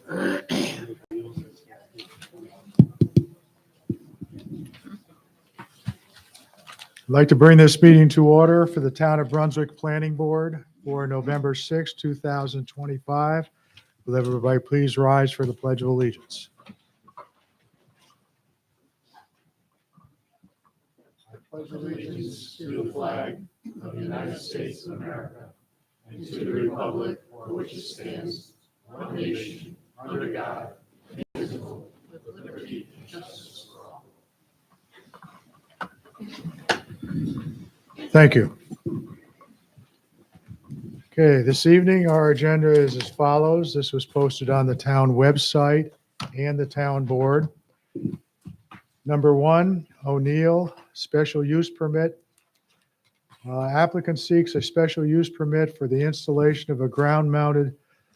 I'd like to bring this meeting to order for the Town of Brunswick Planning Board for November 6, 2025. Will everybody please rise for the Pledge of Allegiance? I pledge allegiance to the flag of the United States of America and to the republic for which it stands, one nation, under God, indivisible, with liberty and justice for all. Thank you. Okay, this evening our agenda is as follows. This was posted on the town website and the town board. Number 1, O'Neill, special use permit. Applicant seeks a special use permit for the installation of a ground-mounted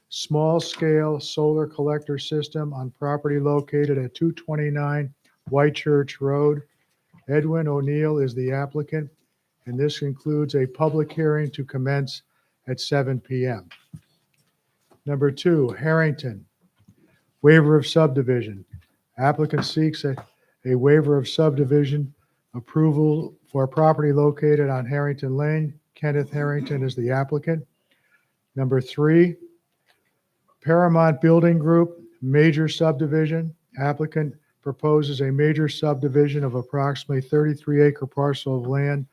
small-scale solar collector system on property located at 229 Whitechurch Road. Edwin O'Neill is the applicant, and this includes a public hearing to commence at 7 p.m. Number 2, Harrington, waiver of subdivision. Applicant seeks a waiver of subdivision approval for a property located on Harrington Lane. Kenneth Harrington is the applicant. Number 3, Paramount Building Group, major subdivision. Applicant proposes a major subdivision of approximately 33-acre parcel of land,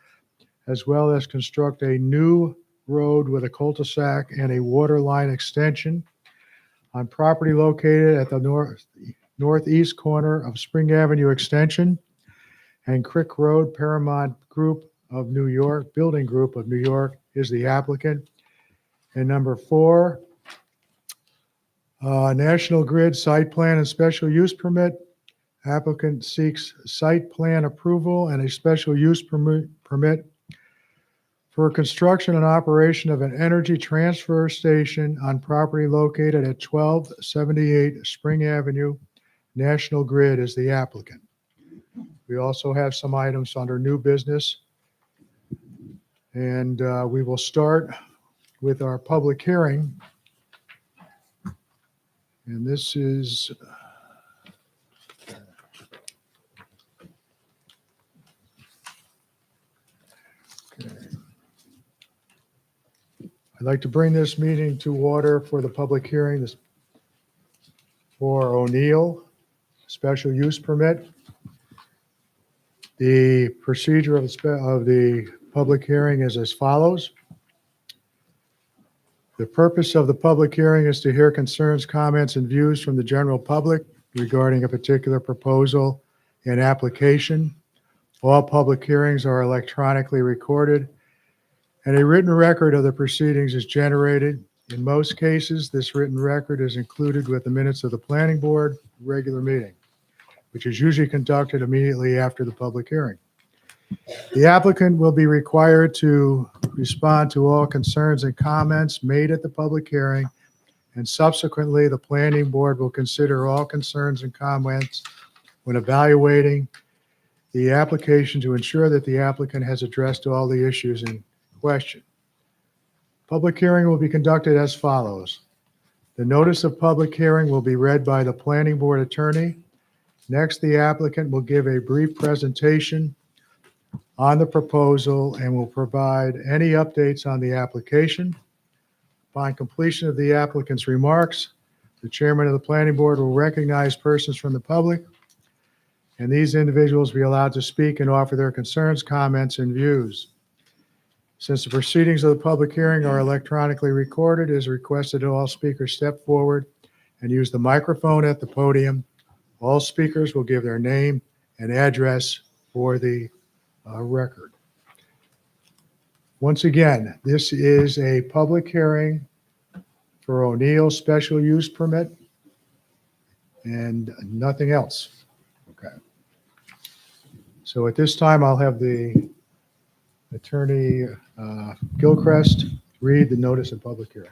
as well as construct a new road with a cul-de-sac and a water line extension on property located at the northeast corner of Spring Avenue Extension and Crick Road. Paramount Group of New York, Building Group of New York is the applicant. And number 4, National Grid site plan and special use permit. Applicant seeks site plan approval and a special use permit for construction and operation of an energy transfer station on property located at 1278 Spring Avenue. National Grid is the applicant. We also have some items under new business. And we will start with our public hearing. And this is I'd like to bring this meeting to order for the public hearing for O'Neill special use permit. The procedure of the public hearing is as follows. The purpose of the public hearing is to hear concerns, comments, and views from the general public regarding a particular proposal and application. All public hearings are electronically recorded, and a written record of the proceedings is generated. In most cases, this written record is included with the minutes of the planning board regular meeting, which is usually conducted immediately after the public hearing. The applicant will be required to respond to all concerns and comments made at the public hearing, and subsequently, the planning board will consider all concerns and comments when evaluating the application to ensure that the applicant has addressed all the issues in question. Public hearing will be conducted as follows. The notice of public hearing will be read by the planning board attorney. Next, the applicant will give a brief presentation on the proposal and will provide any updates on the application. Upon completion of the applicant's remarks, the chairman of the planning board will recognize persons from the public, and these individuals will be allowed to speak and offer their concerns, comments, and views. Since the proceedings of the public hearing are electronically recorded, it is requested that all speakers step forward and use the microphone at the podium. All speakers will give their name and address for the record. Once again, this is a public hearing for O'Neill special use permit and nothing else. Okay. So at this time, I'll have the Attorney Gilchrist read the notice of public hearing.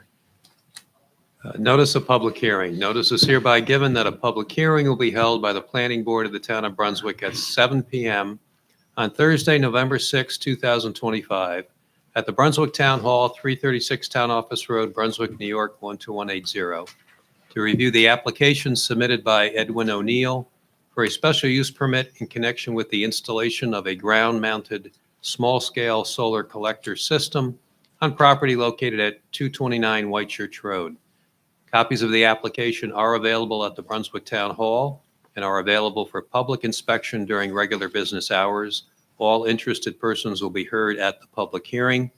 Notice of public hearing. Notice is hereby given that a public hearing will be held by the Planning Board of the Town of Brunswick at 7 p.m. on Thursday, November 6, 2025, at the Brunswick Town Hall, 336 Town Office Road, Brunswick, New York, 12180, to review the application submitted by Edwin O'Neill for a special use permit in connection with the installation of a ground-mounted small-scale solar collector system on property located at 229 White Church Road. Copies of the application are available at the Brunswick Town Hall and are available for public inspection during regular business hours. All interested persons will be heard at the public hearing.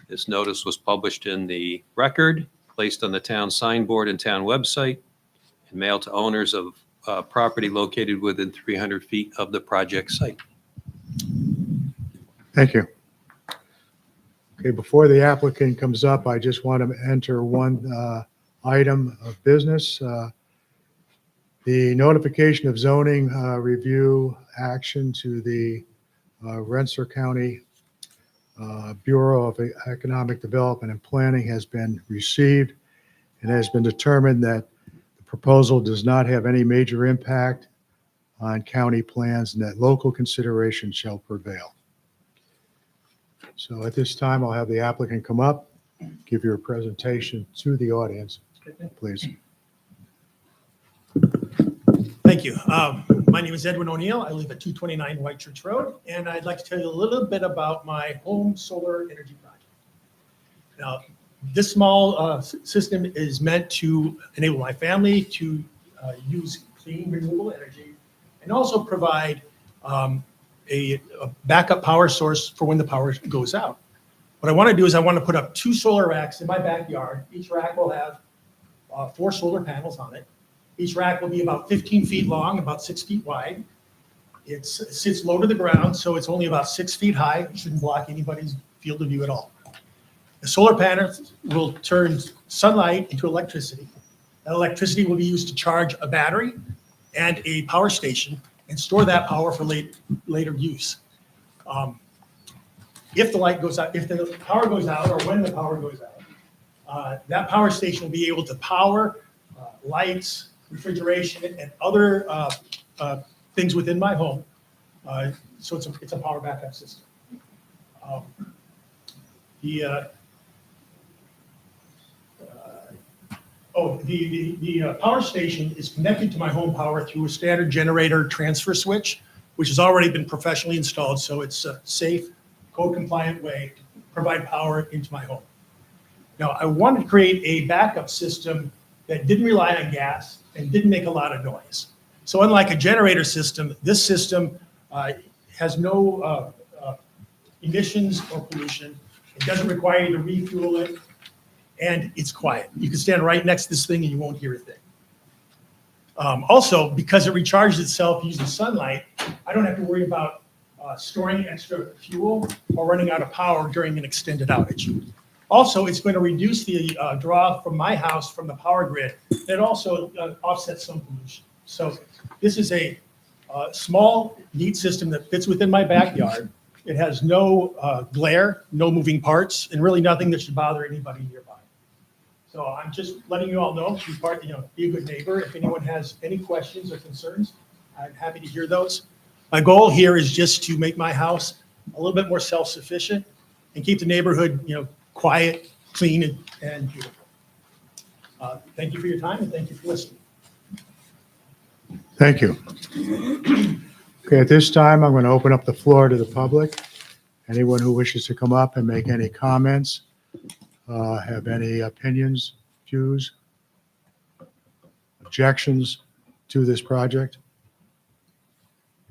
This notice was published in the Record, placed on the town signboard and town website, and mailed to owners of property located within 300 feet of the project site. Thank you. Okay, before the applicant comes up, I just want to enter one item of business. The notification of zoning review action to the Rensselaer County Bureau of Economic Development and Planning has been received, and has been determined that the proposal does not have any major impact on county plans and that local consideration shall prevail. So at this time, I'll have the applicant come up, give your presentation to the audience, please. Thank you. My name is Edwin O'Neill. I live at 229 White Church Road, and I'd like to tell you a little bit about my home solar energy project. Now, this small system is meant to enable my family to use clean, renewable energy and also provide a backup power source for when the power goes out. What I want to do is I want to put up 2 solar racks in my backyard. Each rack will have 4 solar panels on it. Each rack will be about 15 feet long, about 6 feet wide. It sits low to the ground, so it's only about 6 feet high. It shouldn't block anybody's field of view at all. The solar panels will turn sunlight into electricity. That electricity will be used to charge a battery and a power station and store that power for later use. If the light goes out, if the power goes out, or when the power goes out, that power station will be able to power lights, refrigeration, and other things within my home. So it's a power backup system. The power station is connected to my home power through a standard generator transfer switch, which has already been professionally installed. So it's a safe, code compliant way to provide power into my home. Now, I wanted to create a backup system that didn't rely on gas and didn't make a lot of noise. So unlike a generator system, this system has no emissions or pollution. It doesn't require you to refuel it, and it's quiet. You can stand right next to this thing and you won't hear a thing. Also, because it recharges itself using sunlight, I don't have to worry about storing extra fuel or running out of power during an extended outage. Also, it's going to reduce the draw from my house from the power grid. It also offsets some pollution. So this is a small, neat system that fits within my backyard. It has no glare, no moving parts, and really nothing that should bother anybody nearby. So I'm just letting you all know, be a good neighbor. If anyone has any questions or concerns, I'm happy to hear those. My goal here is just to make my house a little bit more self-sufficient and keep the neighborhood, quiet, clean, and beautiful. Thank you for your time, and thank you for listening. Thank you. Okay, at this time, I'm going to open up the floor to the public. Anyone who wishes to come up and make any comments, have any opinions, views, objections to this project,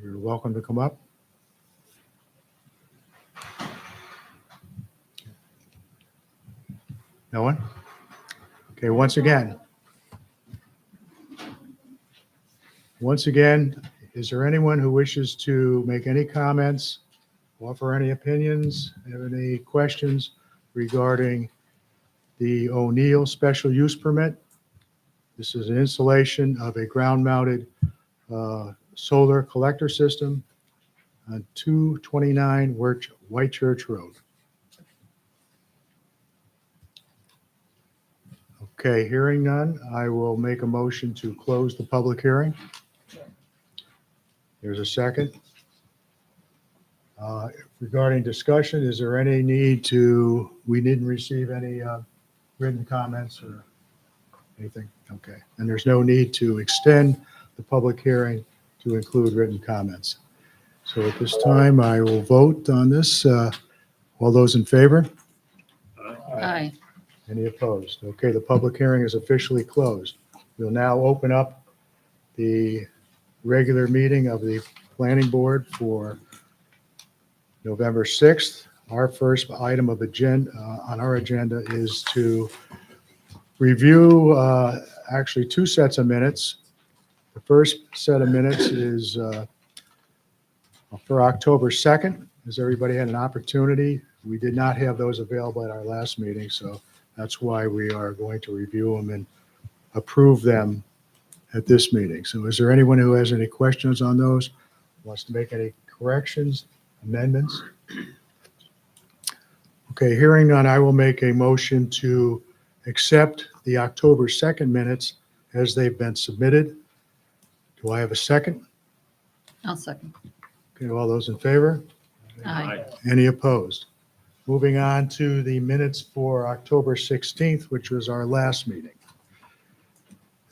you're welcome to come up. No one? Okay, once again, is there anyone who wishes to make any comments, offer any opinions, have any questions regarding the O'Neill special use permit? This is an installation of a ground-mounted solar collector system on 229 White Church Road. Okay, hearing none, I will make a motion to close the public hearing. There's a second. Regarding discussion, is there any need to, we didn't receive any written comments or Anything? Okay. And there's no need to extend the public hearing to include written comments. So at this time, I will vote on this. All those in favor? Aye. Any opposed? Okay, the public hearing is officially closed. We'll now open up the regular meeting of the planning board for November 6th. Our first item of agenda, on our agenda is to review actually two sets of minutes. The first set of minutes is for October 2nd. Has everybody had an opportunity? We did not have those available at our last meeting, so that's why we are going to review them and approve them at this meeting. So is there anyone who has any questions on those, wants to make any corrections, amendments? Okay, hearing none, I will make a motion to accept the October 2nd minutes as they've been submitted. Do I have a second? I'll second. Okay, all those in favor? Aye. Any opposed? Moving on to the minutes for October 16th, which was our last meeting.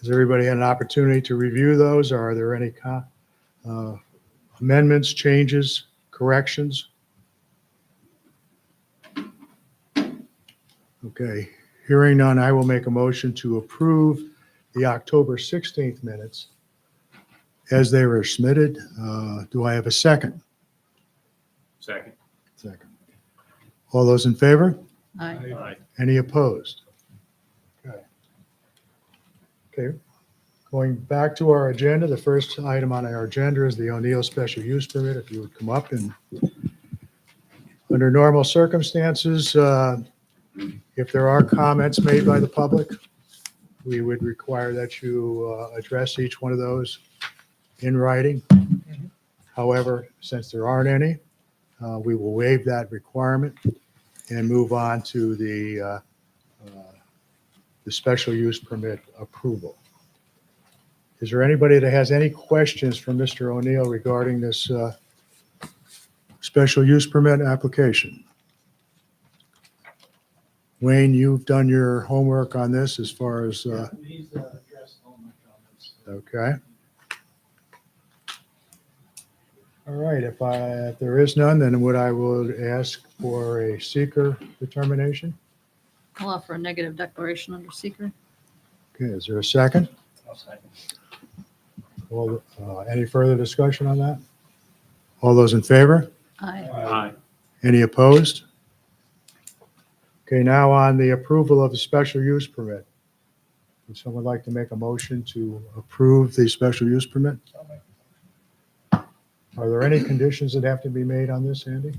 Has everybody had an opportunity to review those? Are there any amendments, changes, corrections? Okay, hearing none, I will make a motion to approve the October 16th minutes as they were submitted. Do I have a second? Second. Second. All those in favor? Aye. Aye. Any opposed? Okay. Okay, going back to our agenda, the first item on our agenda is the O'Neill special use permit. If you would come up and, under normal circumstances, if there are comments made by the public, we would require that you address each one of those in writing. However, since there aren't any, we will waive that requirement and move on to the special use permit approval. Is there anybody that has any questions for Mr. O'Neill regarding this special use permit application? Wayne, you've done your homework on this as far as, He's addressed all my comments. okay. All right, if there is none, then what I will ask for a seeker determination. I'll offer a negative declaration under seeker. Okay, is there a second? I'll second. Well, any further discussion on that? All those in favor? Aye. Aye. Any opposed? Okay, now on the approval of the special use permit. Would someone like to make a motion to approve the special use permit? Are there any conditions that have to be made on this, Andy?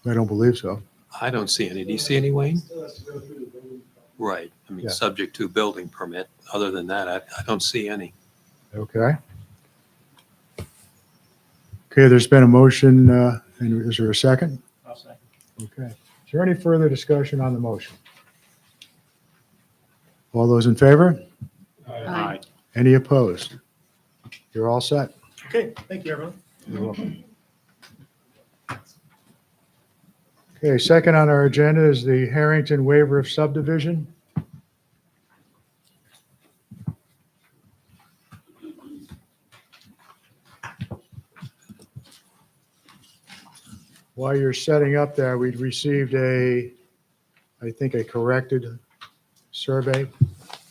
I don't believe so. I don't see any. Do you see any, Wayne? Still has to go through the building. Right. I mean, Yeah. subject to building permit. Other than that, I don't see any. Okay. Okay, there's been a motion, and is there a second? I'll second. Okay. Is there any further discussion on the motion? All those in favor? Aye. Any opposed? You're all set. Okay, thank you, everyone. You're welcome. Okay, second on our agenda is the Harrington waiver of subdivision. While you're setting up there, we'd received I think a corrected survey.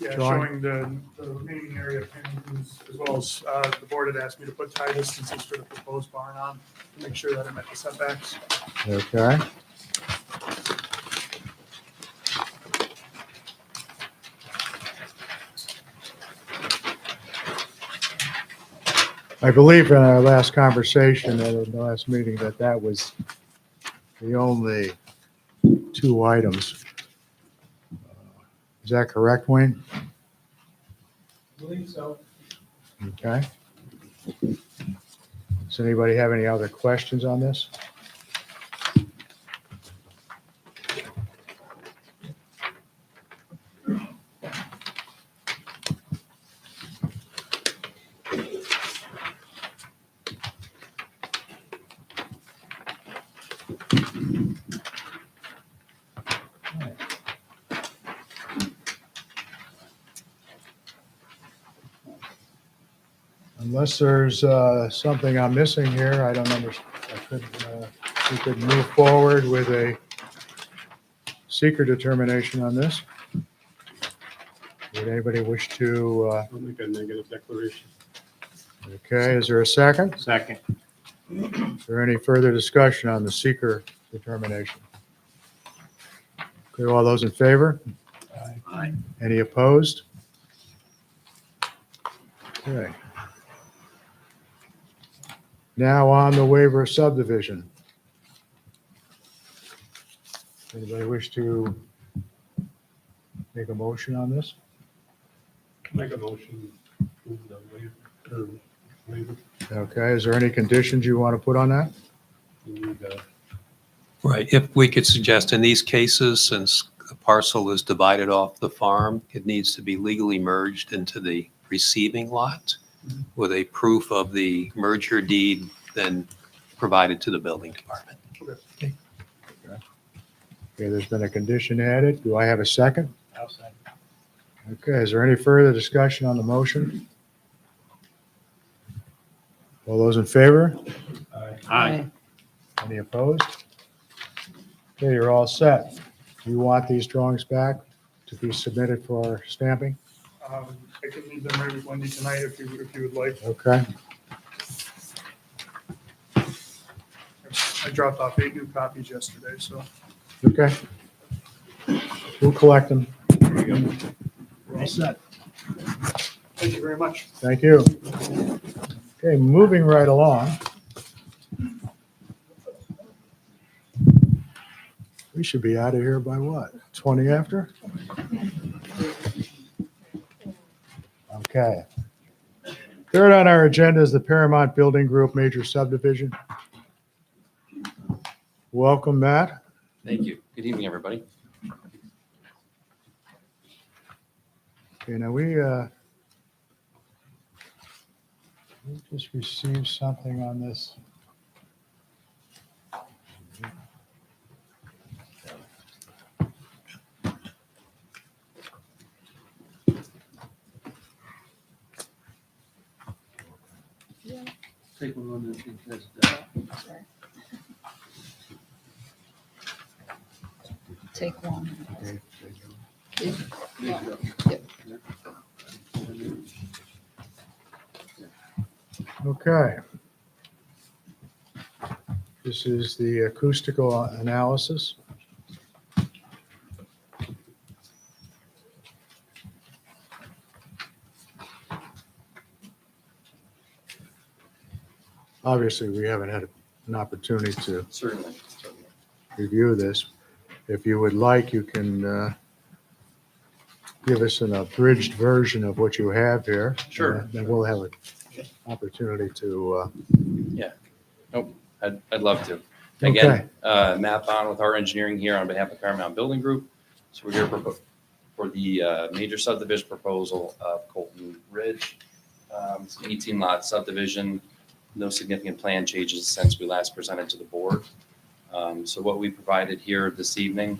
Yeah, Drawing. showing the remaining area of Pennington's, as well as the board had asked me to put tie distances for the proposed barn on, to make sure that it met the setbacks. Okay. I believe in our last conversation at the last meeting that was the only two items. Is that correct, Wayne? I believe so. Okay. Does anybody have any other questions on this? Unless there's something I'm missing here, I don't understand. We could move forward with a seeker determination on this. Would anybody wish to, I'll make a negative declaration. okay, is there a second? Second. Is there any further discussion on the seeker determination? Okay, all those in favor? Aye. Any opposed? Okay. Now on the waiver of subdivision. Anybody wish to make a motion on this? Make a motion. Move the waiver. Okay, is there any conditions you want to put on that? We need, Right, if we could suggest in these cases, since the parcel is divided off the farm, it needs to be legally merged into the receiving lot with a proof of the merger deed then provided to the building department. Okay, there's been a condition added. Do I have a second? I'll second. Okay, is there any further discussion on the motion? All those in favor? Aye. Any opposed? Okay, you're all set. Do you want these drawings back to be submitted for stamping? I can leave them ready with Wendy tonight if you would like. Okay, I dropped off 8 new copies yesterday, so. okay. We'll collect them. We're all set. Thank you very much. Thank you. Okay, moving right along. We should be out of here by what? 20 after? Okay. Third on our agenda is the Paramount Building Group Major Subdivision. Welcome, Matt. Thank you. Good evening, everybody. Okay, now we just received something on this. Take one on this. Take one. Okay. This is the acoustical analysis. Obviously, we haven't had an opportunity to Certainly. review this. If you would like, you can give us an abridged version of what you have here. Sure. Then we'll have an opportunity to, I'd love to. okay. Again, Matt Bond with our engineering here on behalf of Paramount Building Group. So we're here for the major subdivision proposal of Colton Ridge. It's an 18-lot subdivision, no significant plan changes since we last presented to the board. So what we provided here this evening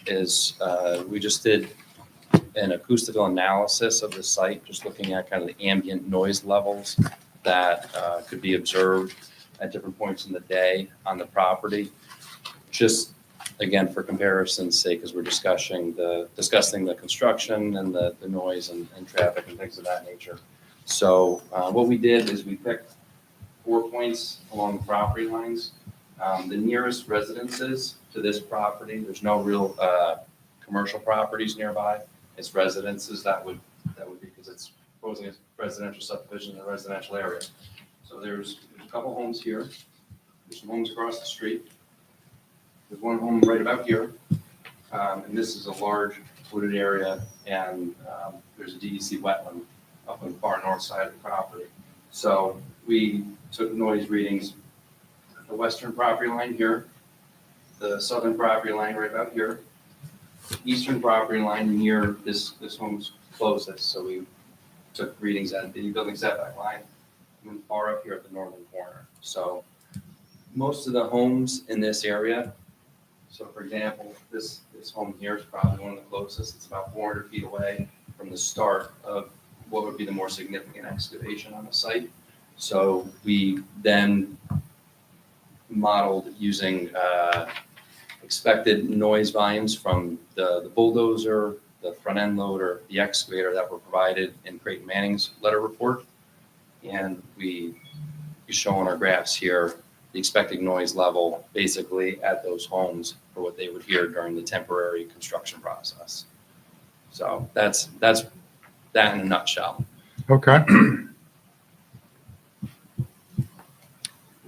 is we just did an acoustical analysis of the site, just looking at kind of the ambient noise levels that could be observed at different points in the day on the property. Just again, for comparison's sake, as we're discussing the construction and the noise and traffic and things of that nature. So what we did is we picked 4 points along the property lines. The nearest residences to this property, there's no real commercial properties nearby. It's residences that would be, because it's proposing a residential subdivision in a residential area. So there's a couple homes here. There's some homes across the street. There's one home right about here. And this is a large wooded area, and there's a DEC wetland up on the far north side of the property. So we took noise readings at the western property line here, the southern property line right about here, eastern property line near this home's closest. So we took readings at the building setback line and far up here at the northern corner. So most of the homes in this area, so for example, this home here is probably one of the closest. It's about 400 feet away from the start of what would be the more significant excavation on the site. So we then modeled using expected noise volumes from the bulldozer, the front end loader, the excavator that were provided in Creighton Manning's letter report. And we show on our graphs here the expected noise level basically at those homes for what they would hear during the temporary construction process. So that's that in a nutshell. Okay.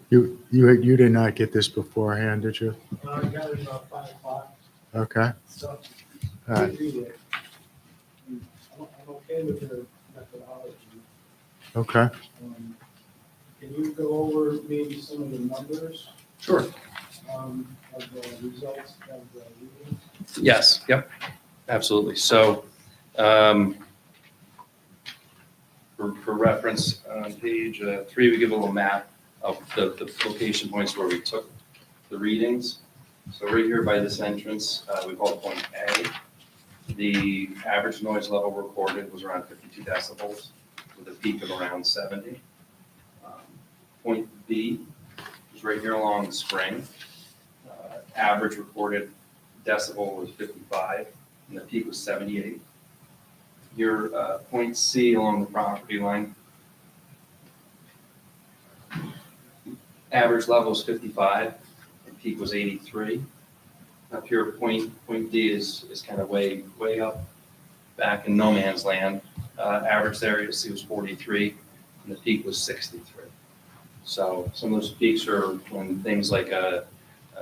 You did not get this beforehand, did you? I got it about 5 o'clock, Okay. so. All right. I'm okay with their methodology. Okay. Can you go over maybe some of the numbers, Sure. of the results of the reading? Yes, yep, absolutely. So, for reference, on page 3, we give a little map of the location points where we took the readings. So right here by this entrance, we call it point A. The average noise level recorded was around 52 decibels with a peak of around 70. Point B is right here along the spring. Average recorded decibel was 55 and the peak was 78. Your point C along the property line, average level is 55 and peak was 83. Up here, point D is kind of way up back in no man's land. Average there you'll see was 43 and the peak was 63. So some of those peaks are when things like a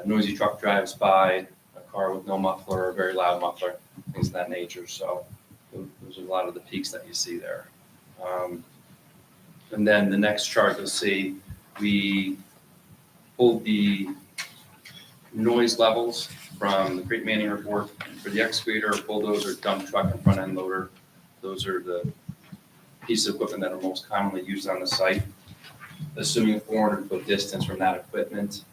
noisy truck drives by, a car with no muffler, or a very loud muffler, things of that nature. So those are a lot of the peaks that you see there. And then the next chart you'll see, we pulled the noise levels from the Creighton Manning report for the excavator, bulldozer, dump truck, and front end loader. Those are the pieces of equipment that are most commonly used on the site. Assuming a 400-foot distance from that equipment,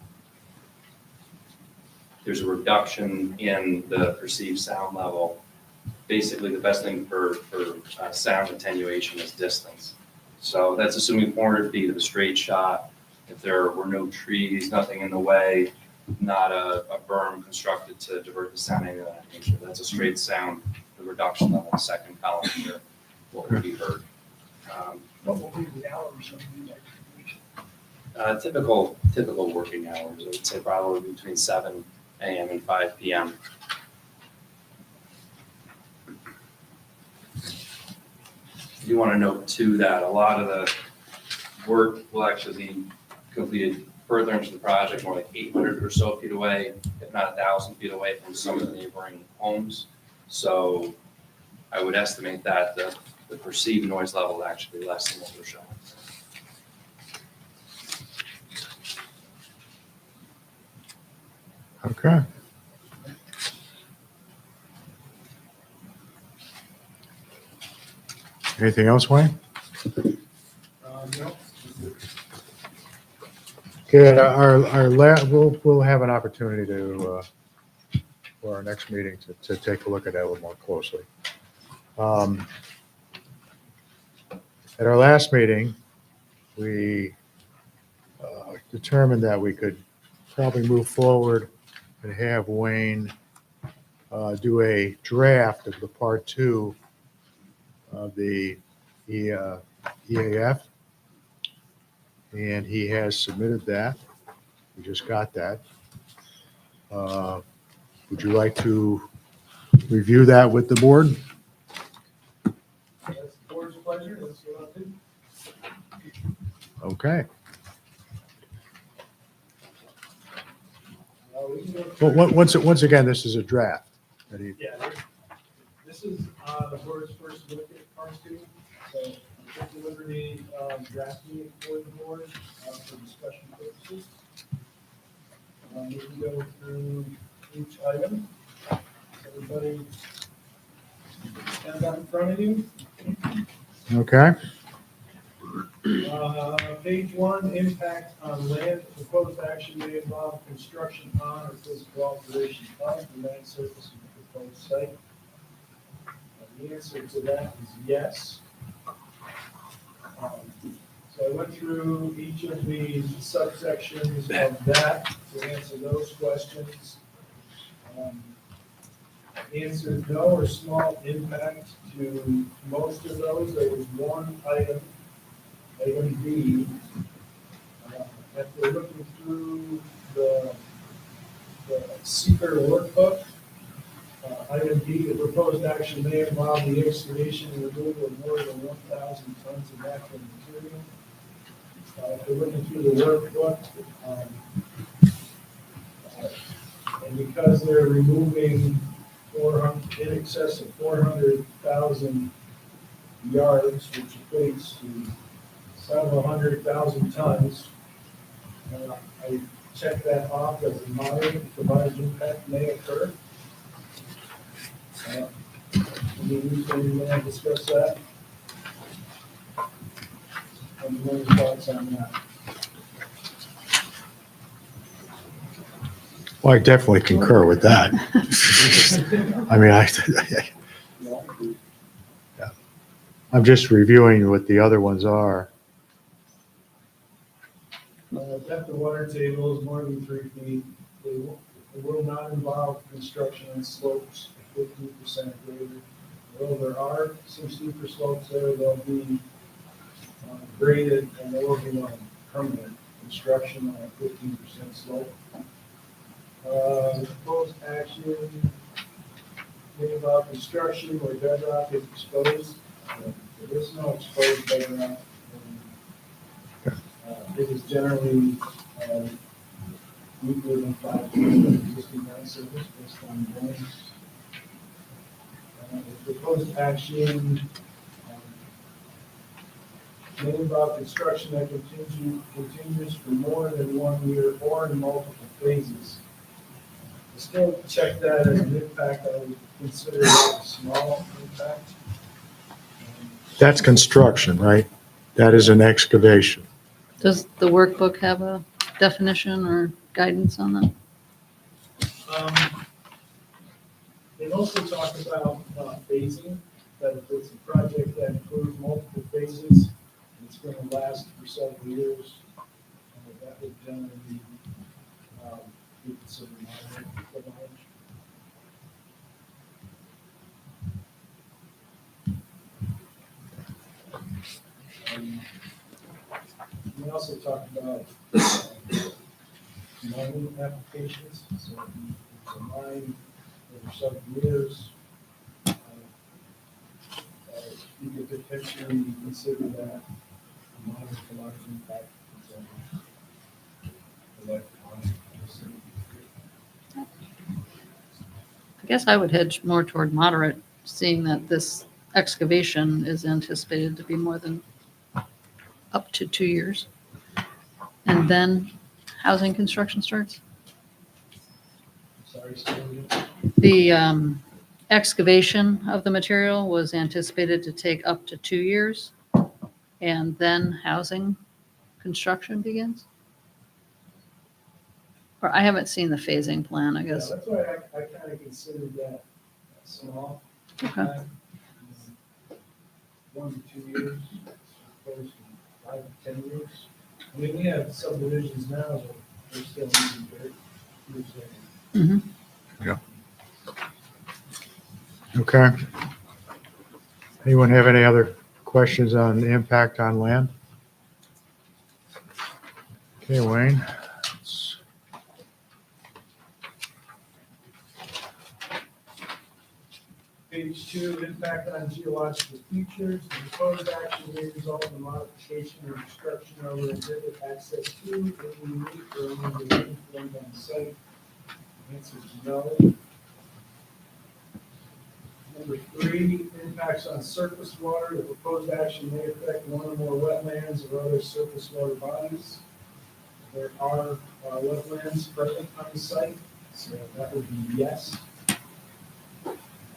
there's a reduction in the perceived sound level. Basically, the best thing for sound attenuation is distance. So that's assuming 400 feet of a straight shot. If there were no trees, nothing in the way, not a berm constructed to divert the sound into that nature. That's a straight sound, the reduction level, the second column here, what would be heard. What will be the hours of the execution? Typical working hours, I would say probably between 7 a.m. and 5 p.m. You want to note too that a lot of the work will actually be completed further into the project, more like 800 or so feet away, if not 1,000 feet away from some of the neighboring homes. So I would estimate that the perceived noise level is actually less than what we're showing. Okay. Anything else, Wayne? No. Okay, we'll have an opportunity to, for our next meeting, to take a look at that a little more closely. At our last meeting, we determined that we could probably move forward and have Wayne do a draft of the part 2 of the EAF. And he has submitted that. We just got that. Would you like to review that with the board? That's the board's pleasure, that's what I'll do. Okay. We can go Well, through- once again, this is a draft. that he- Yeah, this is the board's first look at part 2. So I took the liberty of drafting it for the board for discussion purposes. We can go through each item. Everybody have that in front of you. Okay, Page 1, impact on land. Proposed action may involve construction on or physical alteration of the land surface of the proposed site. The answer to that is yes. So went through each of the subsections of that to answer those questions. Answered no or small impact to most of those. There was one item, item B. After looking through the seeker workbook, item B, the proposed action may involve the excavation and removal of more than 1,000 tons of natural material. If we're looking through the workbook, and because they're removing in excess of 400,000 yards, which equates to several 100,000 tons, I checked that off as a moderate impact may occur. Any want to discuss that? Any thoughts on that? Well, I definitely concur with that. I mean, I'm just reviewing what the other ones are. Depth of water table is more than 3 feet. It will not involve construction on slopes 15% greater. Although there are some steeper slopes there, they'll be graded and there will be no permanent construction on a 15% slope. Proposed action, think about construction where bedrock is exposed. There is no exposed bedrock. It is generally weaker than 5 feet of existing ground surface based on drawings. The proposed action may involve construction that continues for more than 1 year or in multiple phases. I still check that as an impact. I would consider that a small impact. That's construction, right? That is an excavation. Does the workbook have a definition or guidance on that? They also talk about phasing, that if it's a project that includes multiple phases, it's going to last for several years. That would generally be considered moderate. We also talked about mining applications, so if it's a mine over several years, you could potentially consider that a mine with a large impact. I guess I would hedge more toward moderate, seeing that this excavation is anticipated to be more than up to 2 years. And then housing construction starts. Sorry, Sylvia. The excavation of the material was anticipated to take up to 2 years, and then housing construction begins? Or I haven't seen the phasing plan, I Yeah, guess. that's why I kind of considered that small. Okay. 1 to 2 years, opposed to 5 to 10 years. I mean, we have subdivisions now that they're still using dirt. Mhm. Okay. Anyone have any other questions on the impact on land? Okay, Wayne. Page 2, impact on geological features. The proposed action may result in modification or destruction of or inhibit access to any unique or unusual formed on site. Answer is no. Number 3, impacts on surface water. The proposed action may affect one or more wetlands or other surface water bodies. There are wetlands present on the site, so that would be yes.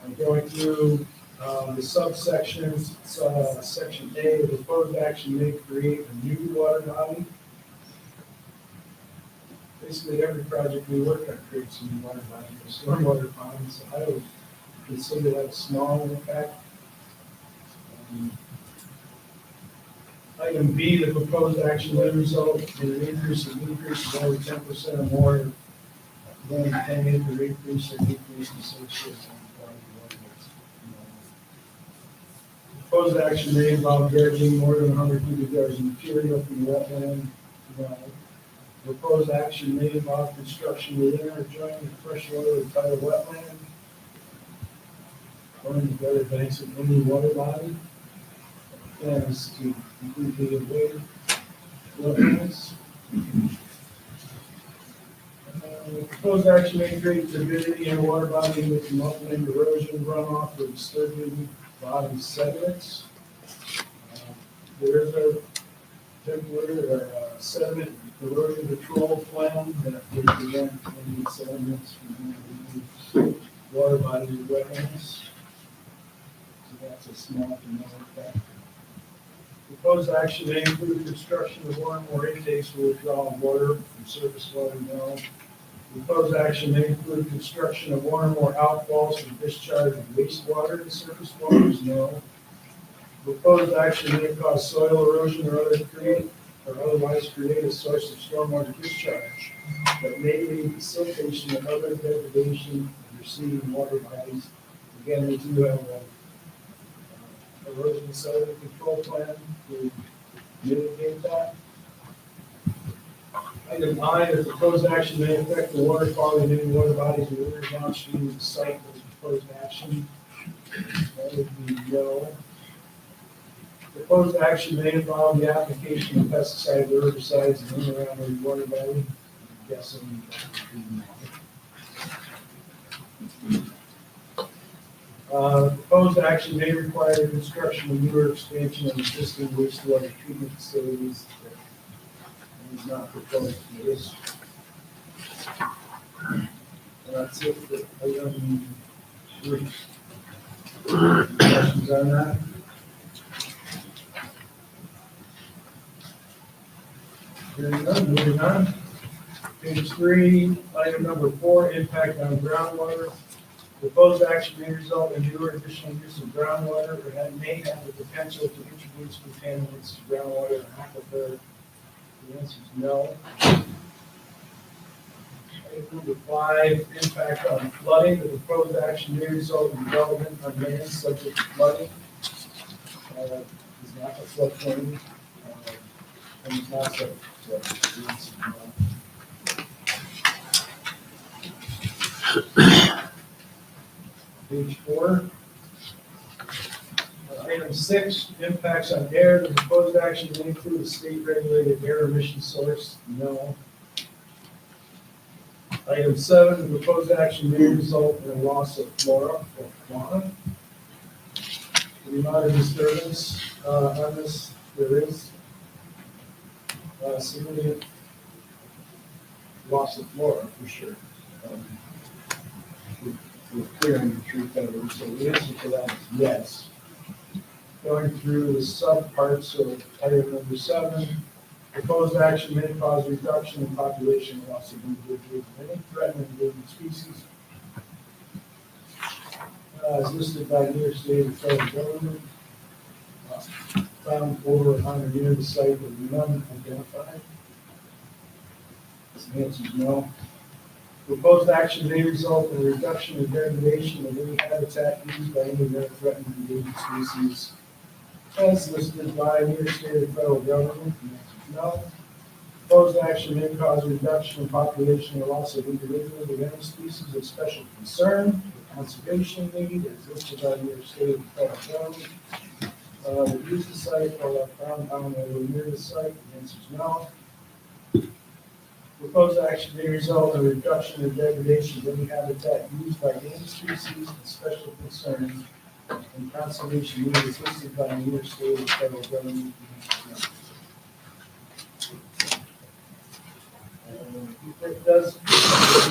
I'm going through the subsections. Section A, the proposed action may create a new water body. Basically, every project we work on creates a new water body, a stormwater pond, so I would consider that a small impact. Item B, the proposed action may result in an increase or decrease of over 10% or more than 10-acre increase or decrease in associated with proposed action may involve dredging more than 100 cubic yards of material from the wetland. No. Proposed action may involve construction within or adjoining the freshwater or tidal wetland, or in the better banks of any water body. And is to completely avoid wetlands. Proposed action may create turbidity in a water body with multiple erosion, runoff, or disturbing body sediments. There is a temporary or sediment erosion control plan that would prevent any sediments from the water body or wetlands. So that's a small to no effect. Proposed action may include construction of one or more intakes for withdrawal of water from surface water. No. Proposed action may include construction of one or more outfalls for discharge of wastewater to surface waters. No. Proposed action may cause soil erosion or otherwise create a source of stormwater discharge that may lead to siltation and other degradation of receding water bodies. Again, we do have a erosion and sediment control plan to mitigate that. Item I, the proposed action may affect the water quality of any water bodies within or downstream of the site of the proposed action. That would be no. Proposed action may involve the application of pesticides or herbicides in and around the water body. I'm guessing that would be no. Proposed action may require the construction of newer expansion of existing wastewater treatment facilities that is not proposed for this. And that's it for item 3. Questions on that? Hearing none, moving on. Page 3, item number 4, impact on groundwater. Proposed action may result in new or additional use of groundwater or that may have the potential to introduce contaminants to groundwater and aquifer. The answer is no. Item number 5, impact on flooding. The proposed action may result in development on land subject to flooding. Is not a floodplain. And it's not subject to the answer is no. Page 4. Item 6, impacts on air. The proposed action may include a state-regulated air emission source. No. Item 7, the proposed action may result in a loss of flora or fauna. The amount of disturbance on this, there is significant loss of flora for sure. We're clearing the tree cover, so the answer to that is yes. Going through the sub-parts of item number 7, proposed action may cause reduction in population loss of individuals and any threatened endangered species. As listed by New York State and federal government, found over 100 near the site with none identified. The answer is no. Proposed action may result in a reduction in degradation of any habitat used by any rare threatened endangered species, as listed by New York State and federal government. The answer is no. Proposed action may cause a reduction in population or loss of individuals of any species of special concern or conservation need, as listed by New York State and federal government. Use the site or found on or near the site. The answer is no. Proposed action may result in a reduction in degradation of any habitat used by any species of special concern and conservation needs as listed by New York State and federal government. It does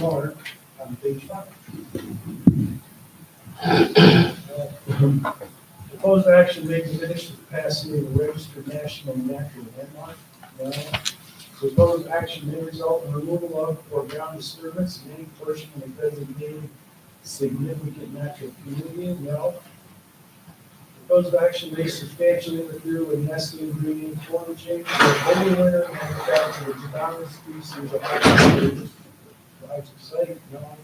more on page 5. Proposed action may diminish the capacity of the registered national and natural landmark. No. Proposed action may result in removal of or ground disturbance in any portion of a designated significant natural community. No. Proposed action may substantially interfere with nesting, breeding, foraging, or winter habitat of the predominant species of proposed site, no.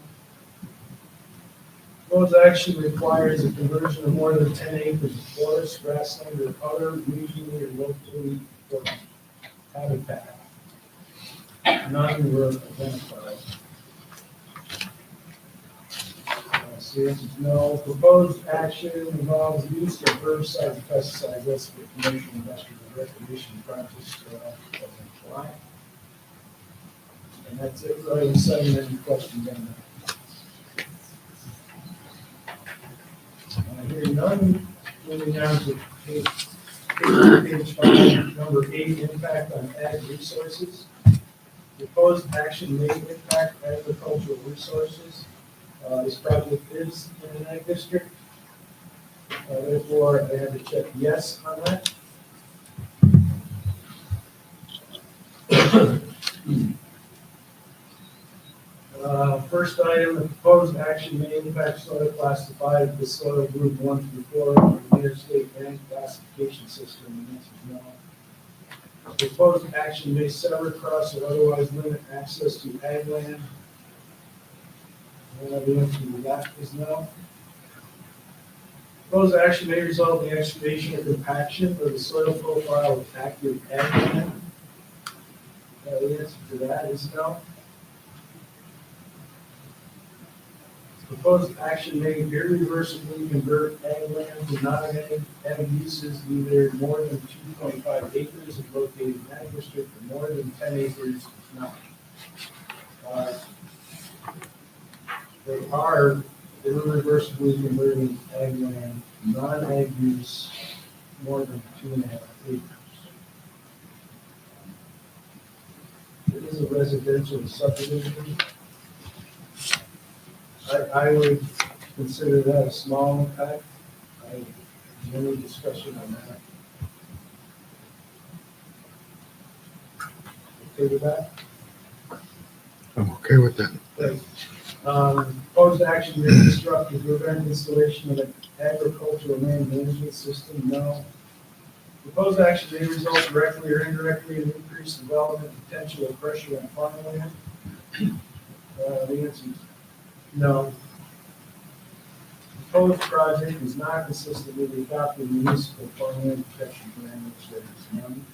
Proposed action requires a conversion of more than 10 acres of forest, grassland, or other regionally or locally important habitat. None were identified. So the answer is no. Proposed action involves use of herbicides and pesticides, that's for commercial, industrial, and recreation projects, doesn't apply. And that's it, for item 7, any questions on that? Hearing none, moving down to page 5, number 8, impact on ag resources. Proposed action may impact agricultural resources. This project is in an ag district. Therefore, I had to check yes on that. First item, the proposed action may impact soil classified as soil group 1 through 4 on the interstate land classification system. The answer is no. Proposed action may sever, cross, or otherwise limit access to ag land. The answer to that is no. Proposed action may result in the excavation or compaction of the soil profile of active ag land. The answer to that is no. Proposed action may irreversibly convert ag land to non-ag uses either more than 2.5 acres if located in ag district or more than 10 acres if not. They are irreversibly converting ag land to non-ag use more than 2.5 acres. It is a residential subdivision. I would consider that a small impact. Any discussion on that? Okay with that? I'm okay with that. Great. Proposed action may disrupt or prevent installation of an agricultural land management system, no. Proposed action may result directly or indirectly in increased development potential or pressure on farmland. The answer is no. The proposed project is not consistent with the adopted municipal farmland protection plan, which there is none.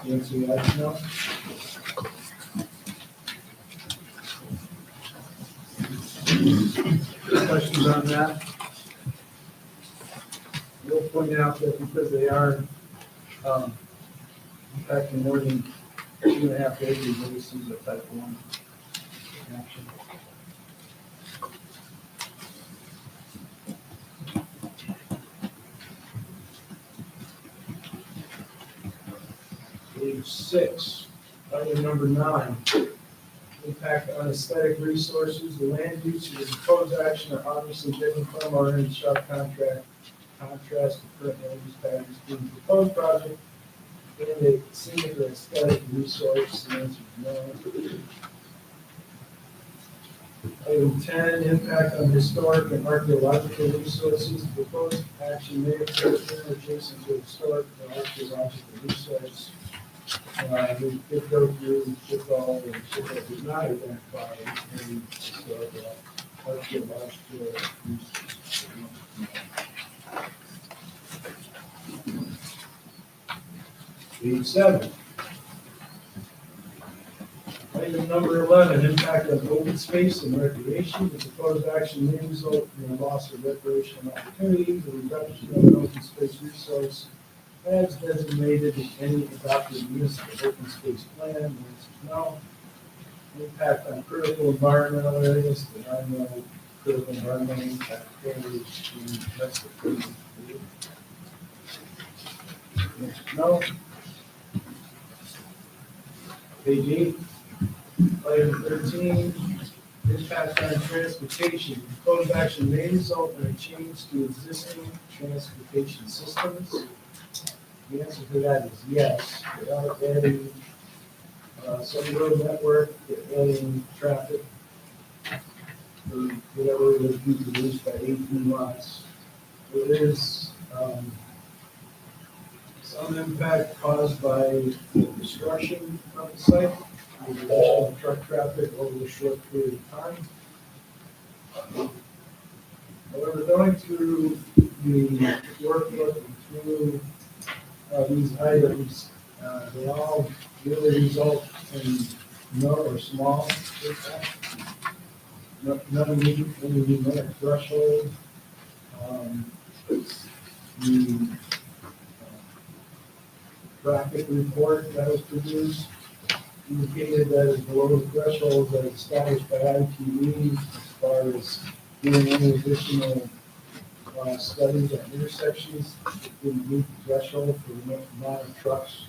The answer to that is no. Questions on that? We'll point out that because they are impacting more than 2.5 acres, this is a type 1 action. Page 6, item number 9. Impact on aesthetic resources. The land use of the proposed action are obviously different from or in sharp contrast to current land use patterns. The proposed project and a scenic or aesthetic resource. The answer is no. Item 10, impact on historic and archaeological resources. The proposed action may occur in or adjacent to historic or archaeological resource. We did go through all the shit that did not identify any historical archaeological resources. Page 7. Item number 11, impact on open space and recreation. The proposed action may result in a loss of recreational opportunities, a reduction of an open space resource as designated in any adopted municipal open space plan. The answer is no. Impact on critical environmental areas. There are no critical environmental impact areas in domestic. No. Page 8. Item 13, impact on transportation. Proposed action may result in a change to existing transportation systems. The answer to that is yes. Without adding some road network, adding traffic, or whatever it would be produced by 18 lots. There is some impact caused by the construction of the site, with additional truck traffic over a short period of time. However, going through the workbook and through these items, they all really result in no or small impact. None meet any numeric threshold. The traffic report that was produced indicated that is below the thresholds that established by ITV as far as doing any additional studies at intersections. It didn't meet the threshold for the amount of trucks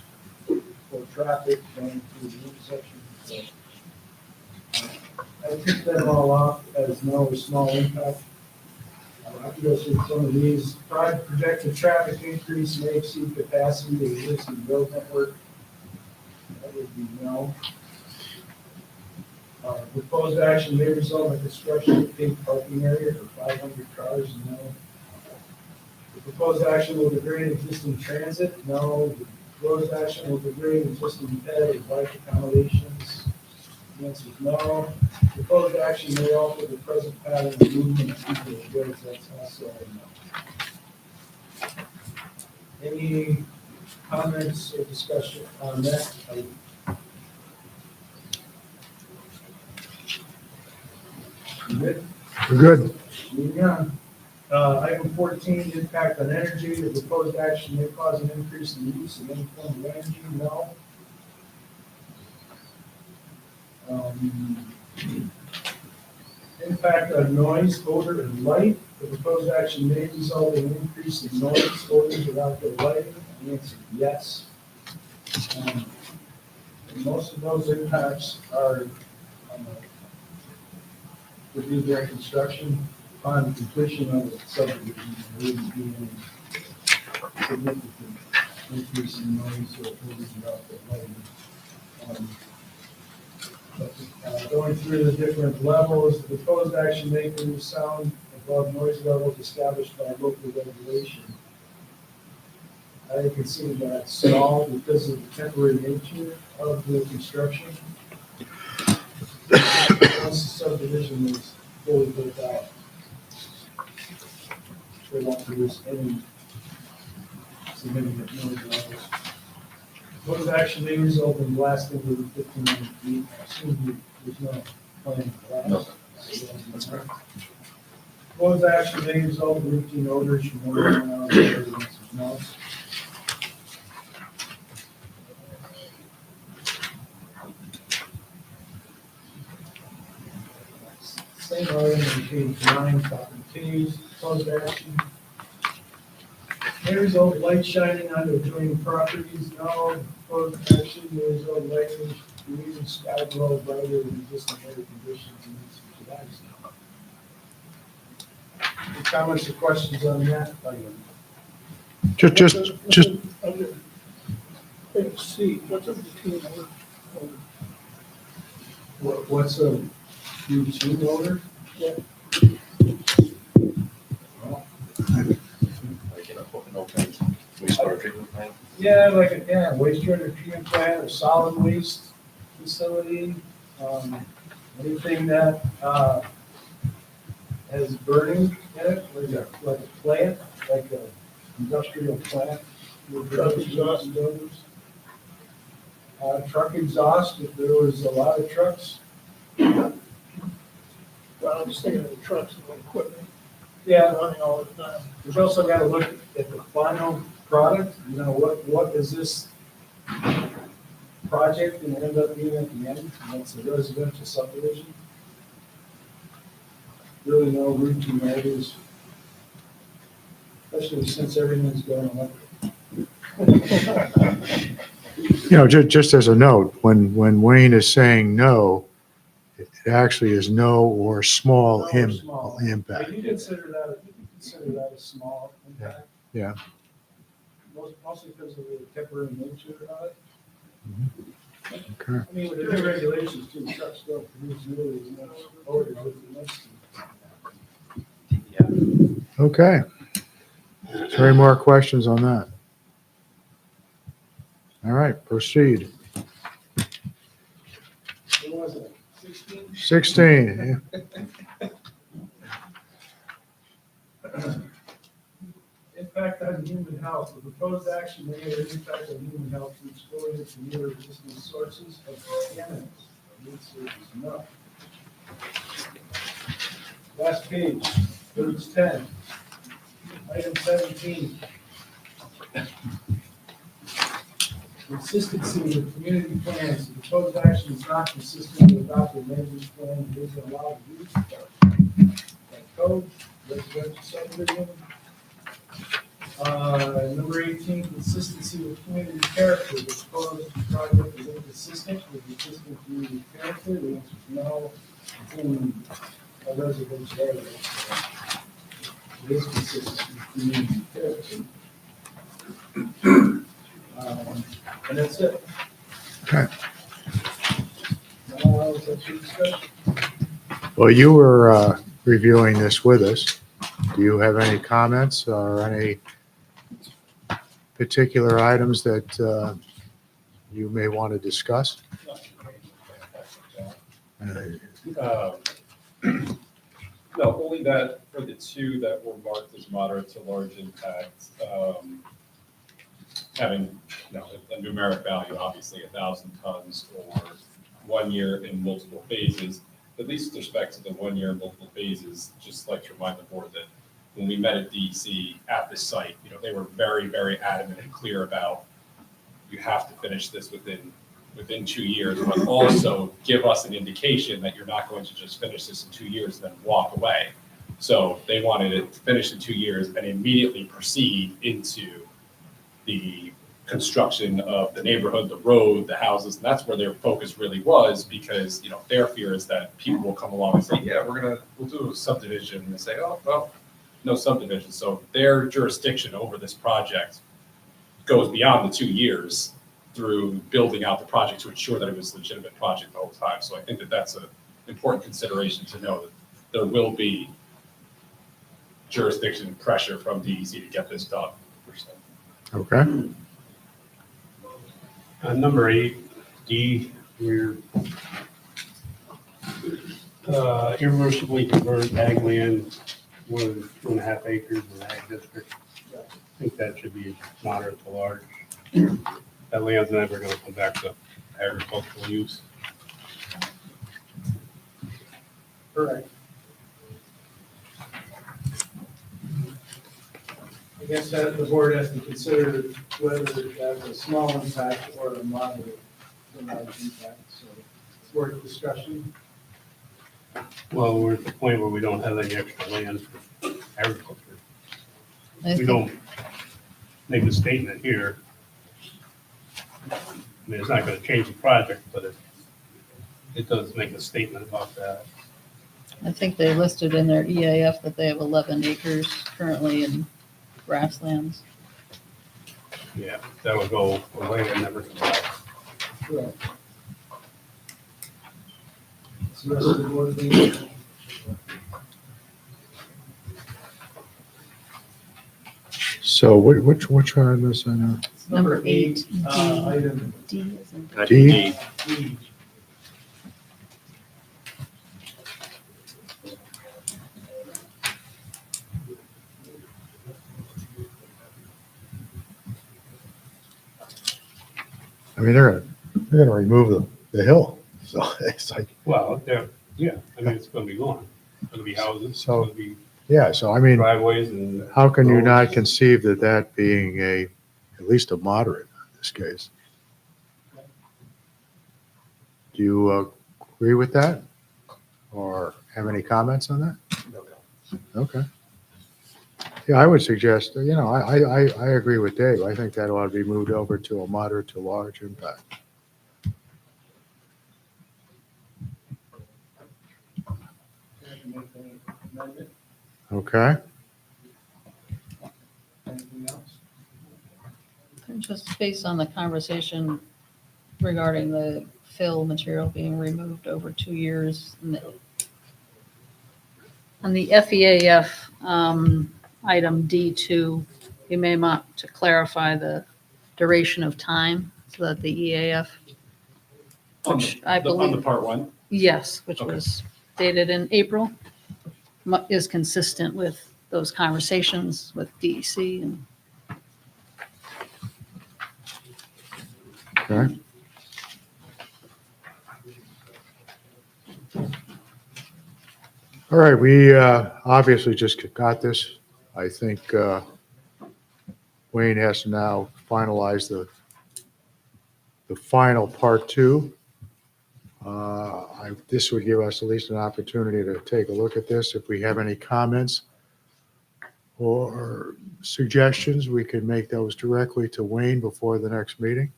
or traffic going through the intersection. So, I took them all off as no or small impact. I can go through some of these. Projected traffic increase may exceed capacity of the existing road network. That would be no. Proposed action may result in construction of paid parking area for 500 cars, no. The proposed action will degrade existing transit, no. The proposed action will degrade existing ped and bike accommodations. The answer is no. Proposed action may alter the present pattern of movement of people and goods, that's also a no. Any comments or discussion on that? Good. We're good. Moving on. Item 14, impact on energy. The proposed action may cause an increase in the use of any form of energy, no. Impact on noise, odor, and light. The proposed action may result in an increase in noise, odors, or outdoor lighting. The answer is yes. And most of those impacts are with their construction upon completion of the subdivision. There wouldn't be any significant increase in noise or odors or outdoor lighting. Going through the different levels, the proposed action may produce sound above noise levels established by local regulation. I consider that small because of the temporary nature of the construction. Once the subdivision is fully built out, they won't produce any significant noise levels. Proposed action may result in blasting within 1,500 feet. I assume there's no plan for blast. That's right. Proposed action may result in routine odors from more than 1 hour. The answer is no. Same item on page 9, top and T's, proposed action. May result in light shining onto adjoining properties, no. Proposed action may result in lighting, using sky below brighter than existing air conditions and these devices. Any comments or questions on that item? Just, C, what's a routine odor? What's a routine odor? Well, Like in an open wastewater treatment plant. yeah, like a wastewater treatment plant or solid waste facility, anything that has burning in it, like a plant, like a industrial plant. with Truck exhaust odors. Truck exhaust, if there was a lot of trucks. Well, I'm just thinking of the trucks and the equipment Yeah, running all the time. we've also got to look at the final product, what is this project going to end up being at the end? And that's a residential subdivision. Really no routine odors, especially since everything's going electric. just as a note, when Wayne is saying no, it actually is no or small No or small. impact. You consider that a small impact? Yeah. Mostly because of the temporary nature of it. Okay. I mean, with the new regulations too, trucks don't produce nearly as much odor as the next. Yeah. Okay. Is there any more questions on that? All right, proceed. What was it, 16? 16, Impact on human health. The proposed action may have an impact on human health through exposure to near existing sources of contaminants. Meat sources, no. Last page, page 10. Item 17. Consistency with community plans. The proposed action is not consistent with adopted land use plan. It is allowed use by code, residential subdivision. Number 18, consistency with community character. The proposed project is inconsistent with existing community character. The answer is no. It's in a residential area. It is consistent with community character. And that's it. Okay. That's your discussion. well, you were reviewing this with us. Do you have any comments or any particular items that you may want to discuss? No, only that for the two that were marked as moderate to large impact, having, a numeric value, obviously 1,000 tons or 1 year in multiple phases. At least with respect to the 1 year in multiple phases, just like to remind the board that when we met at DEC at this site, they were very, very adamant and clear about you have to finish this within 2 years, but also give us an indication that you're not going to just finish this in 2 years and then walk away. So they wanted it to finish in 2 years and immediately proceed into the construction of the neighborhood, the road, the houses, and that's where their focus really was, because, their fear is that people will come along and say, yeah, we'll do a subdivision, and they say, oh, well, no subdivision. So their jurisdiction over this project goes beyond the 2 years through building out the project to ensure that it was a legitimate project the whole time. So I think that that's an important consideration to know, that there will be jurisdiction pressure from DEC to get this done. Okay. Number 8D, we're irreversibly convert ag land more than 2.5 acres in ag district. I think that should be moderate to large. That land's never going to come back to agricultural use. Correct. I guess that the board has to consider whether it has a small impact or a moderate impact, so it's worth discussion. Well, we're at the point where we don't have any extra land for agriculture. I We think- don't make a statement here. I mean, it's not going to change the project, but it does make a statement about that. I think they listed in their EAF that they have 11 acres currently in grasslands. Yeah, that would go away and never come back. Correct. So the rest of the board thinks- So which one on this? I know. Number 8, Item D is in D? E. I mean, they're going to remove the hill. So it's like, Well, yeah, I mean, it's going to be gone. It's going to be houses, it's So- going to be yeah, so I mean, driveways and. how can you not roads. conceive that being at least a moderate in this case? Do you agree with that? Or have any comments on that? Okay. Yeah, I would suggest, I agree with Dave. I think that ought to be moved over to a moderate to large impact. Amendment, Okay? anything else? Just based on the conversation regarding the fill material being removed over 2 years. On the FEAF, item D2, you may want to clarify the duration of time so that the EAF, which I On the believe, part one? yes, which Okay. was dated in April, is consistent with those conversations with DEC and Okay. All right, we obviously just got this. I think Wayne has to now finalize the final part two. This would give us at least an opportunity to take a look at this. If we have any comments or suggestions, we can make those directly to Wayne before the next meeting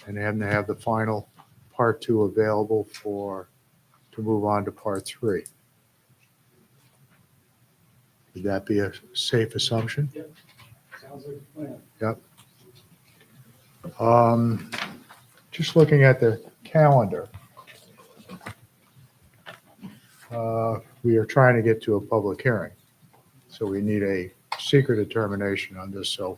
and have the final part two available to move on to part three. Would that be a safe assumption? Sounds like a plan. Just looking at the calendar. We are trying to get to a public hearing, so we need a secret determination on this. So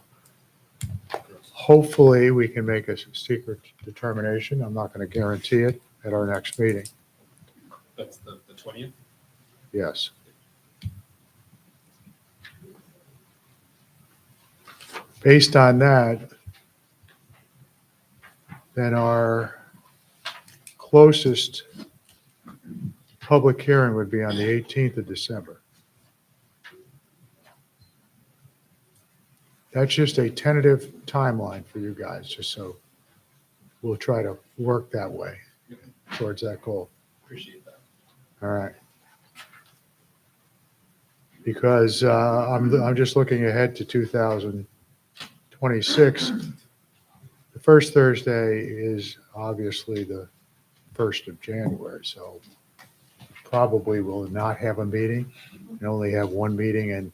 hopefully we can make a secret determination. I'm not going to guarantee it at our next meeting. That's the 20th? Yes. Based on that, then our closest public hearing would be on the 18th of December. That's just a tentative timeline for you guys, just so we'll try to work that way towards that goal. Appreciate that. All right. Because I'm just looking ahead to 2026. The first Thursday is obviously the 1st of January, so probably will not have a meeting and only have one meeting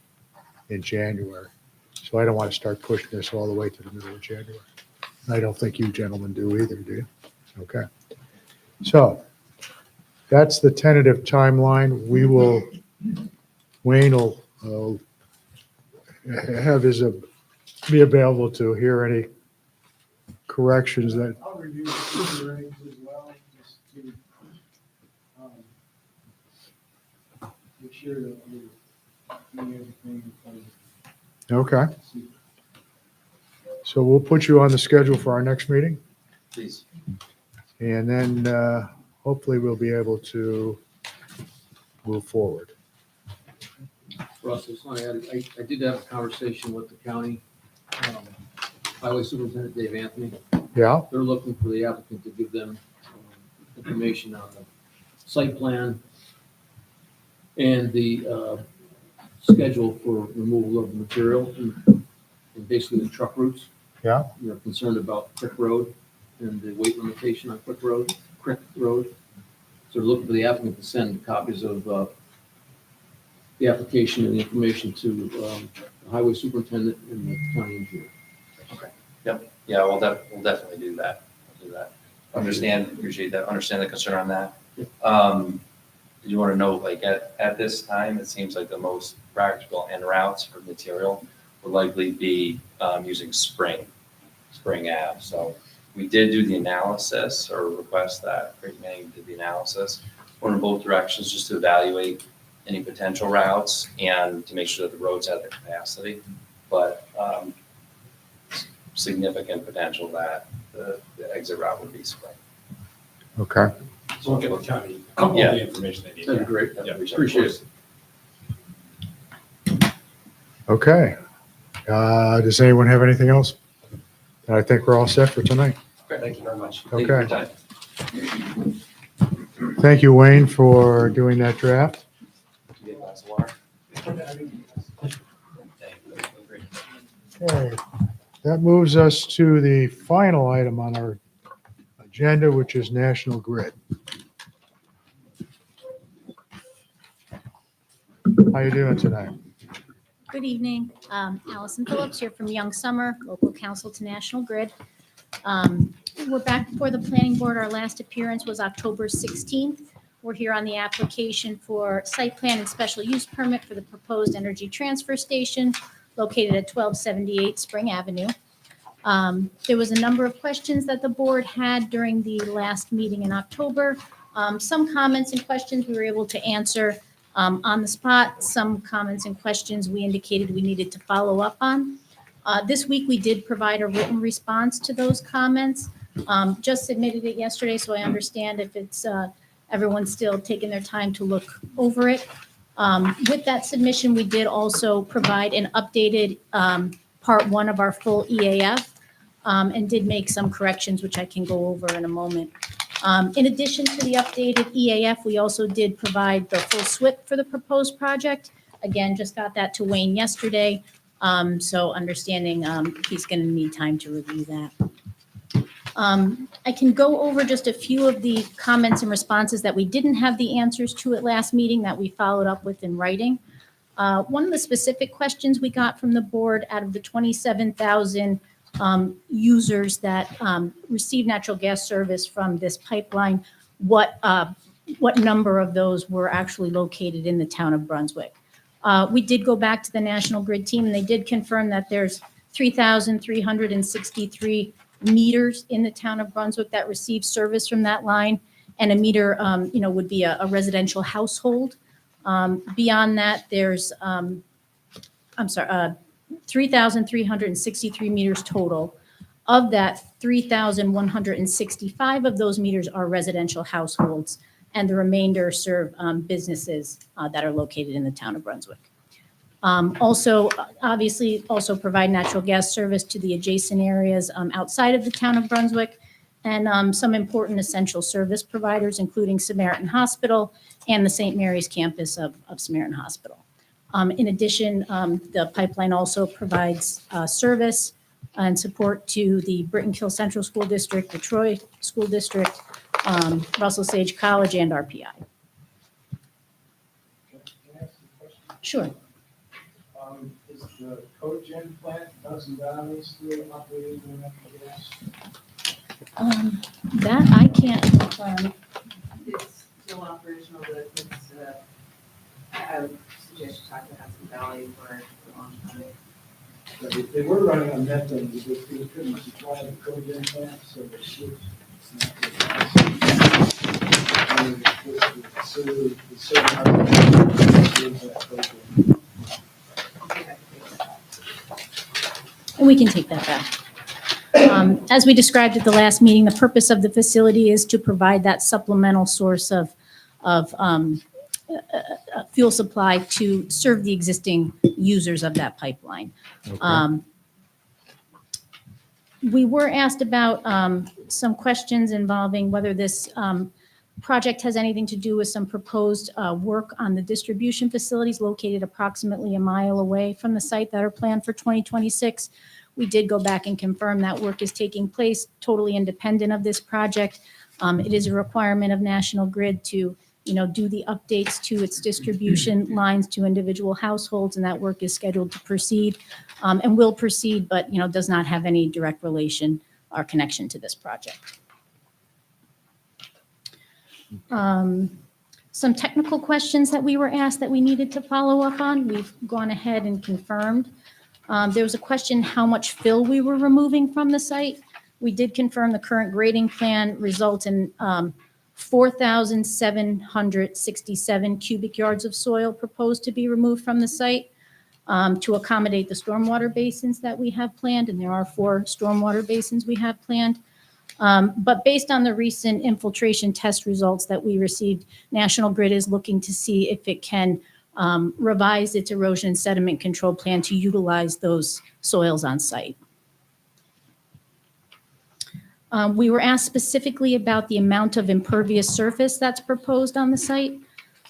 in January. So I don't want to start pushing this all the way to the middle of January. I don't think you gentlemen do either, do you? Okay. So that's the tentative timeline. Wayne will be available to hear any corrections that, I'll review the future earnings as well, just to make sure that we're doing everything in okay. place. So we'll put you on the schedule for our next meeting, Please. and then hopefully we'll be able to move forward. Russ, I just want to add, I did have a conversation with the county highway superintendent, Dave Anthony. Yeah, They're looking for the applicant to give them information on the site plan and the schedule for removal of material and basically the truck routes. yeah, They're concerned about Crick Road and the weight limitation on Crick Road. So they're looking for the applicant to send copies of the application and the information to the highway superintendent and the county engineer. Yeah, we'll definitely do that. We'll do that. Appreciate that, understand the concern on that. Did you want to know, like, at this time, it seems like the most practical en routes for material would likely be using Spring Ave. So we did do the analysis or request that Creighton Manning did the analysis. Went in both directions just to evaluate any potential routes and to make sure that the roads have the capacity. But significant potential that the exit route would be Spring. okay. So we'll get the county all Yeah. the information they need. That'd be great. Yeah, Appreciate it. Okay. Does anyone have anything else? I think we're all set for tonight. Great, thank you very much. Thank you for your Okay. time. Thank you, Wayne, for doing that draft. You get a glass of water? Okay, that moves us to the final item on our agenda, which is National Grid. How you doing tonight? Good evening. Allison Phillips here from Young Summer, local counsel to National Grid. We're back before the planning board. Our last appearance was October 16th. We're here on the application for site plan and special use permit for the proposed energy transfer station located at 1278 Spring Avenue. There was a number of questions that the board had during the last meeting in October. Some comments and questions we were able to answer on the spot. Some comments and questions we indicated we needed to follow up on. This week, we did provide a written response to those comments. Just submitted it yesterday, so I understand if it's everyone's still taking their time to look over it. With that submission, we did also provide an updated part one of our full EAF and did make some corrections, which I can go over in a moment. In addition to the updated EAF, we also did provide the full SWIP for the proposed project. Again, just got that to Wayne yesterday. So understanding he's going to need time to review that. I can go over just a few of the comments and responses that we didn't have the answers to at last meeting that we followed up with in writing. One of the specific questions we got from the board out of the 27,000 users that receive natural gas service from this pipeline, what number of those were actually located in the town of Brunswick? We did go back to the National Grid team, and they did confirm that there's 3,363 meters in the town of Brunswick that receive service from that line, and a meter, would be a residential household. Beyond that, there's, 3,363 meters total. Of that, 3,165 of those meters are residential households, and the remainder serve businesses that are located in the town of Brunswick. Also, obviously, also provide natural gas service to the adjacent areas outside of the town of Brunswick, and some important essential service providers, including Samaritan Hospital and the St. Mary's campus of Samaritan Hospital. In addition, the pipeline also provides service and support to the Britton Kill Central School District, the Troy School District, Russell Sage College, and RPI. Can I ask a question? Sure. Is the cogen plant, Thousand Valley, still operating in natural gas? That I can't confirm. It's still operational, but it's, I would suggest you talk to Hudson Valley for a long time. But if they were running on methane, they couldn't supply the cogen plant, so they switched. And we can take that back. As we described at the last meeting, the purpose of the facility is to provide that supplemental source of fuel supply to serve the existing users of that pipeline. Okay. We were asked about some questions involving whether this project has anything to do with some proposed work on the distribution facilities located approximately a mile away from the site that are planned for 2026. We did go back and confirm that work is taking place totally independent of this project. It is a requirement of National Grid to do the updates to its distribution lines to individual households, and that work is scheduled to proceed and will proceed, but does not have any direct relation or connection to this project. Some technical questions that we were asked that we needed to follow up on, we've gone ahead and confirmed. There was a question how much fill we were removing from the site. We did confirm the current grading plan results in 4,767 cubic yards of soil proposed to be removed from the site to accommodate the stormwater basins that we have planned, and there are 4 stormwater basins we have planned. But based on the recent infiltration test results that we received, National Grid is looking to see if it can revise its erosion and sediment control plan to utilize those soils on site. We were asked specifically about the amount of impervious surface that's proposed on the site.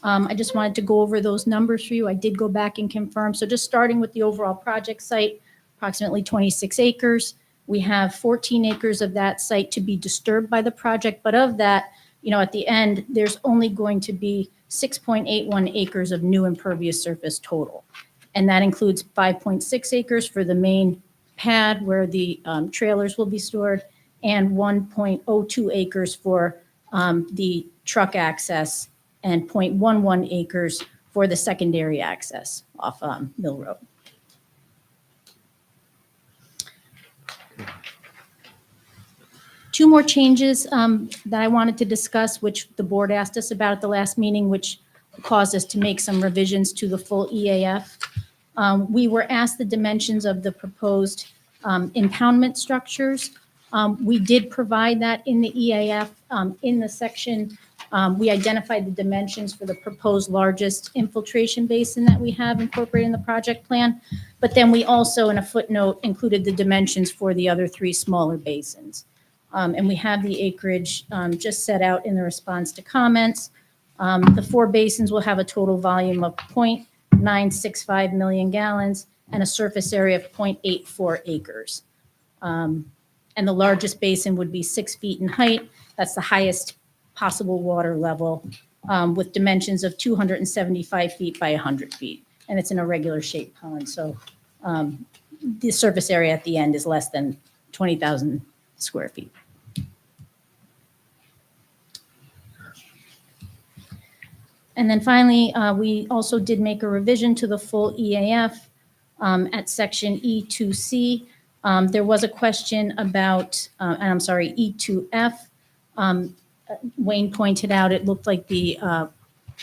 I just wanted to go over those numbers for you. I did go back and confirm. So just starting with the overall project site, approximately 26 acres. We have 14 acres of that site to be disturbed by the project. But of that, at the end, there's only going to be 6.81 acres of new impervious surface total. And that includes 5.6 acres for the main pad where the trailers will be stored, and 1.02 acres for the truck access, and 0.11 acres for the secondary access off Mill Road. Two more changes that I wanted to discuss, which the board asked us about at the last meeting, which caused us to make some revisions to the full EAF. We were asked the dimensions of the proposed impoundment structures. We did provide that in the EAF. In the section, we identified the dimensions for the proposed largest infiltration basin that we have incorporated in the project plan. But then we also, in a footnote, included the dimensions for the other three smaller basins. And we have the acreage just set out in the response to comments. The four basins will have a total volume of 0.965 million gallons and a surface area of 0.84 acres. And the largest basin would be 6 feet in height. That's the highest possible water level with dimensions of 275 feet by 100 feet. And it's an irregular shaped pond. So the surface area at the end is less than 20,000 square feet. And then finally, we also did make a revision to the full EAF at section E2C. There was a question about, and I'm sorry, E2F. Wayne pointed out it looked like the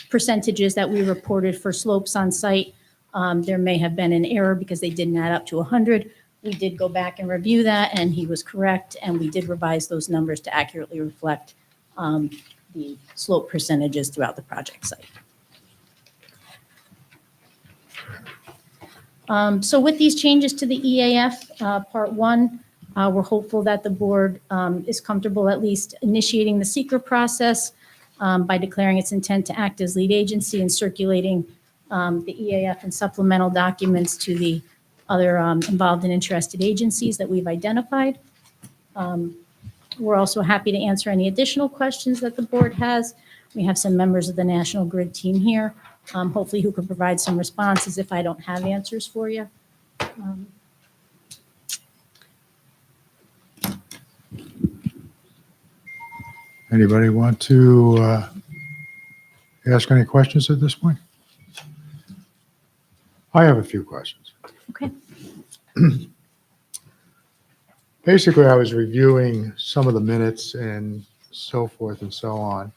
percentages that we reported for slopes on site, there may have been an error because they didn't add up to 100. We did go back and review that, and he was correct, and we did revise those numbers to accurately reflect the slope percentages throughout the project site. So with these changes to the EAF, part one, we're hopeful that the board is comfortable at least initiating the secret process by declaring its intent to act as lead agency and circulating the EAF and supplemental documents to the other involved and interested agencies that we've identified. We're also happy to answer any additional questions that the board has. We have some members of the National Grid team here, hopefully who can provide some responses if I don't have answers for you. Anybody want to ask any questions at this point? I have a few questions. Okay. Basically, I was reviewing some of the minutes and so forth and so on.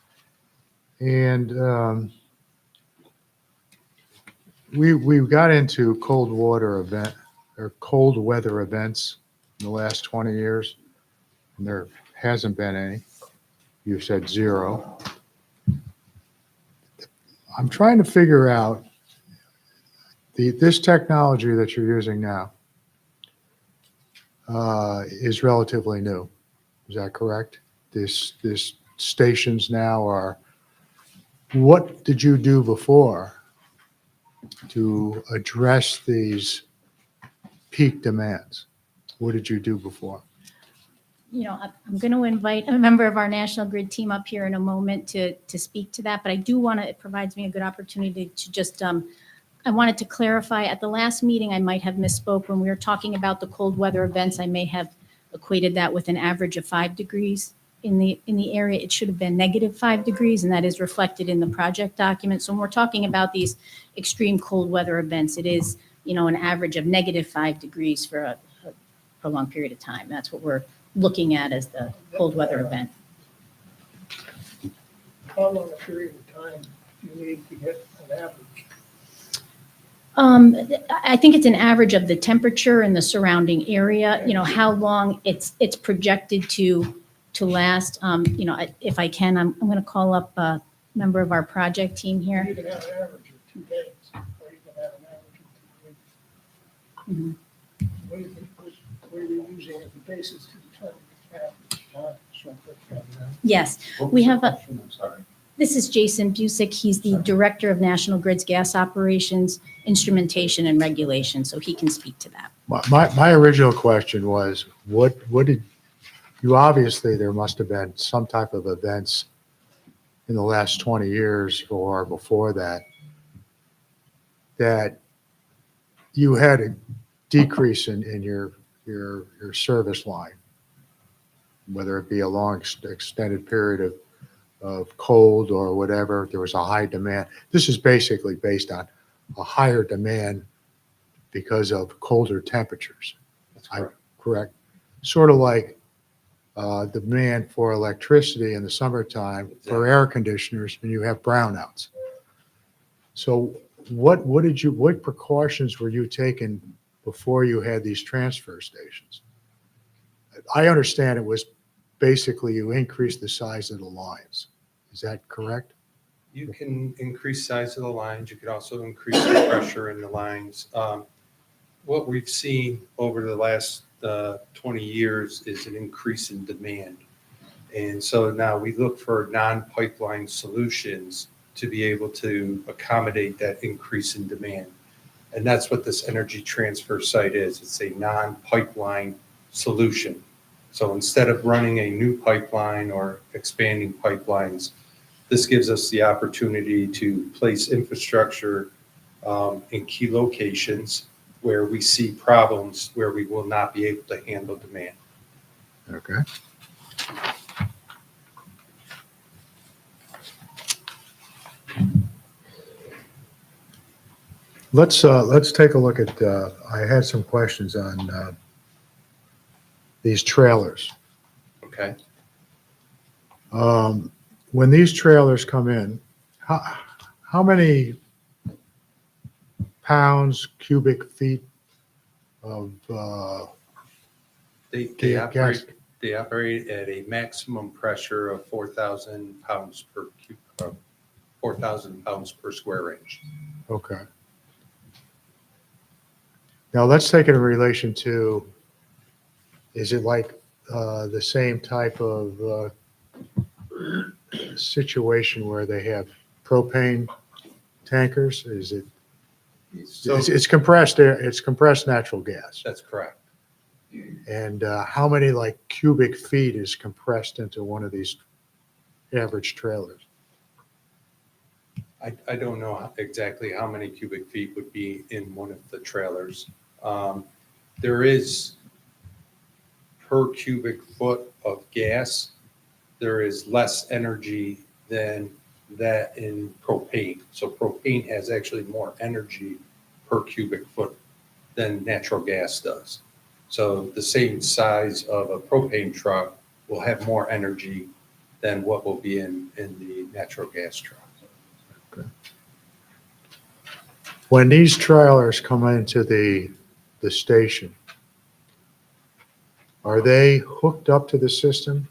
And we got into cold weather events in the last 20 years, and there hasn't been any. You said zero. I'm trying to figure out this technology that you're using now is relatively new. Is that correct? This stations now are, what did you do before to address these peak demands? What did you do before? You know, I'm going to invite a member of our National Grid team up here in a moment to speak to that, but I do want to, it provides me a good opportunity to just, I wanted to clarify at the last meeting, I might have misspoke when we were talking about the cold weather events. I may have equated that with an average of 5 degrees in the area. It should have been -5 degrees, and that is reflected in the project document. So when we're talking about these extreme cold weather events, it is, you know, an average of -5 degrees for a prolonged period of time. That's what we're looking at as the cold weather event. How long a period of time do you need to get an average? I think it's an average of the temperature in the surrounding area, you know, how long it's projected to last. You know, if I can, I'm going to call up a member of our project team here. You can have an average of 2 days, or you can have an average of 2 weeks. What do you think, what are you using as the basis to determine the average time? Yes, we have a, I'm sorry. this is Jason Busick. He's the Director of National Grid's Gas Operations, Instrumentation, and Regulation, so he can speak to that. My original question was, what did you, obviously there must have been some type of events in the last 20 years or before that, that you had a decrease in your service line, whether it be a long extended period of cold or whatever, there was a high demand. This is basically based on a higher demand because of colder temperatures. That's correct. Correct? Sort of like demand for electricity in the summertime for air conditioners, and you have brownouts. So what precautions were you taking before you had these transfer stations? I understand it was basically you increased the size of the lines. Is that correct? You can increase size of the lines. You could also increase the pressure in the lines. What we've seen over the last 20 years is an increase in demand. And so now we look for non-pipeline solutions to be able to accommodate that increase in demand. And that's what this energy transfer site is. It's a non-pipeline solution. So instead of running a new pipeline or expanding pipelines, this gives us the opportunity to place infrastructure in key locations where we see problems where we will not be able to handle demand. Okay. Let's take a look at, I had some questions on these trailers. Okay. When these trailers come in, how many pounds, cubic feet of They gas? operate at a maximum pressure of 4,000 pounds per 4,000 pounds per square inch. Okay. Now let's take it in relation to, is it like the same type of situation where they have propane tankers? Is it, So it's compressed air, it's compressed natural gas. that's correct. And how many like cubic feet is compressed into one of these average trailers? I don't know exactly how many cubic feet would be in one of the trailers. There is per cubic foot of gas, there is less energy than that in propane. So propane has actually more energy per cubic foot than natural gas does. So the same size of a propane truck will have more energy than what will be in the natural gas truck. When these trailers come into the station, are they hooked up to the system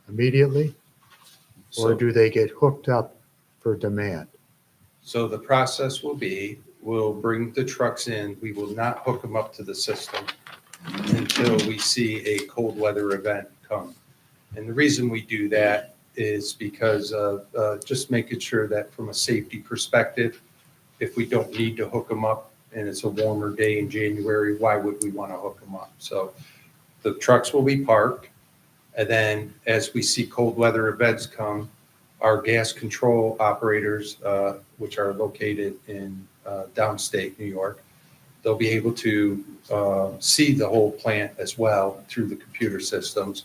immediately? Or So, do they get hooked up for demand? so the process will be, we'll bring the trucks in, we will not hook them up to the system until we see a cold weather event come. And the reason we do that is because of just making sure that from a safety perspective, if we don't need to hook them up and it's a warmer day in January, why would we want to hook them up? So the trucks will be parked. And then as we see cold weather events come, our gas control operators, which are located in downstate New York, they'll be able to see the whole plant as well through the computer systems.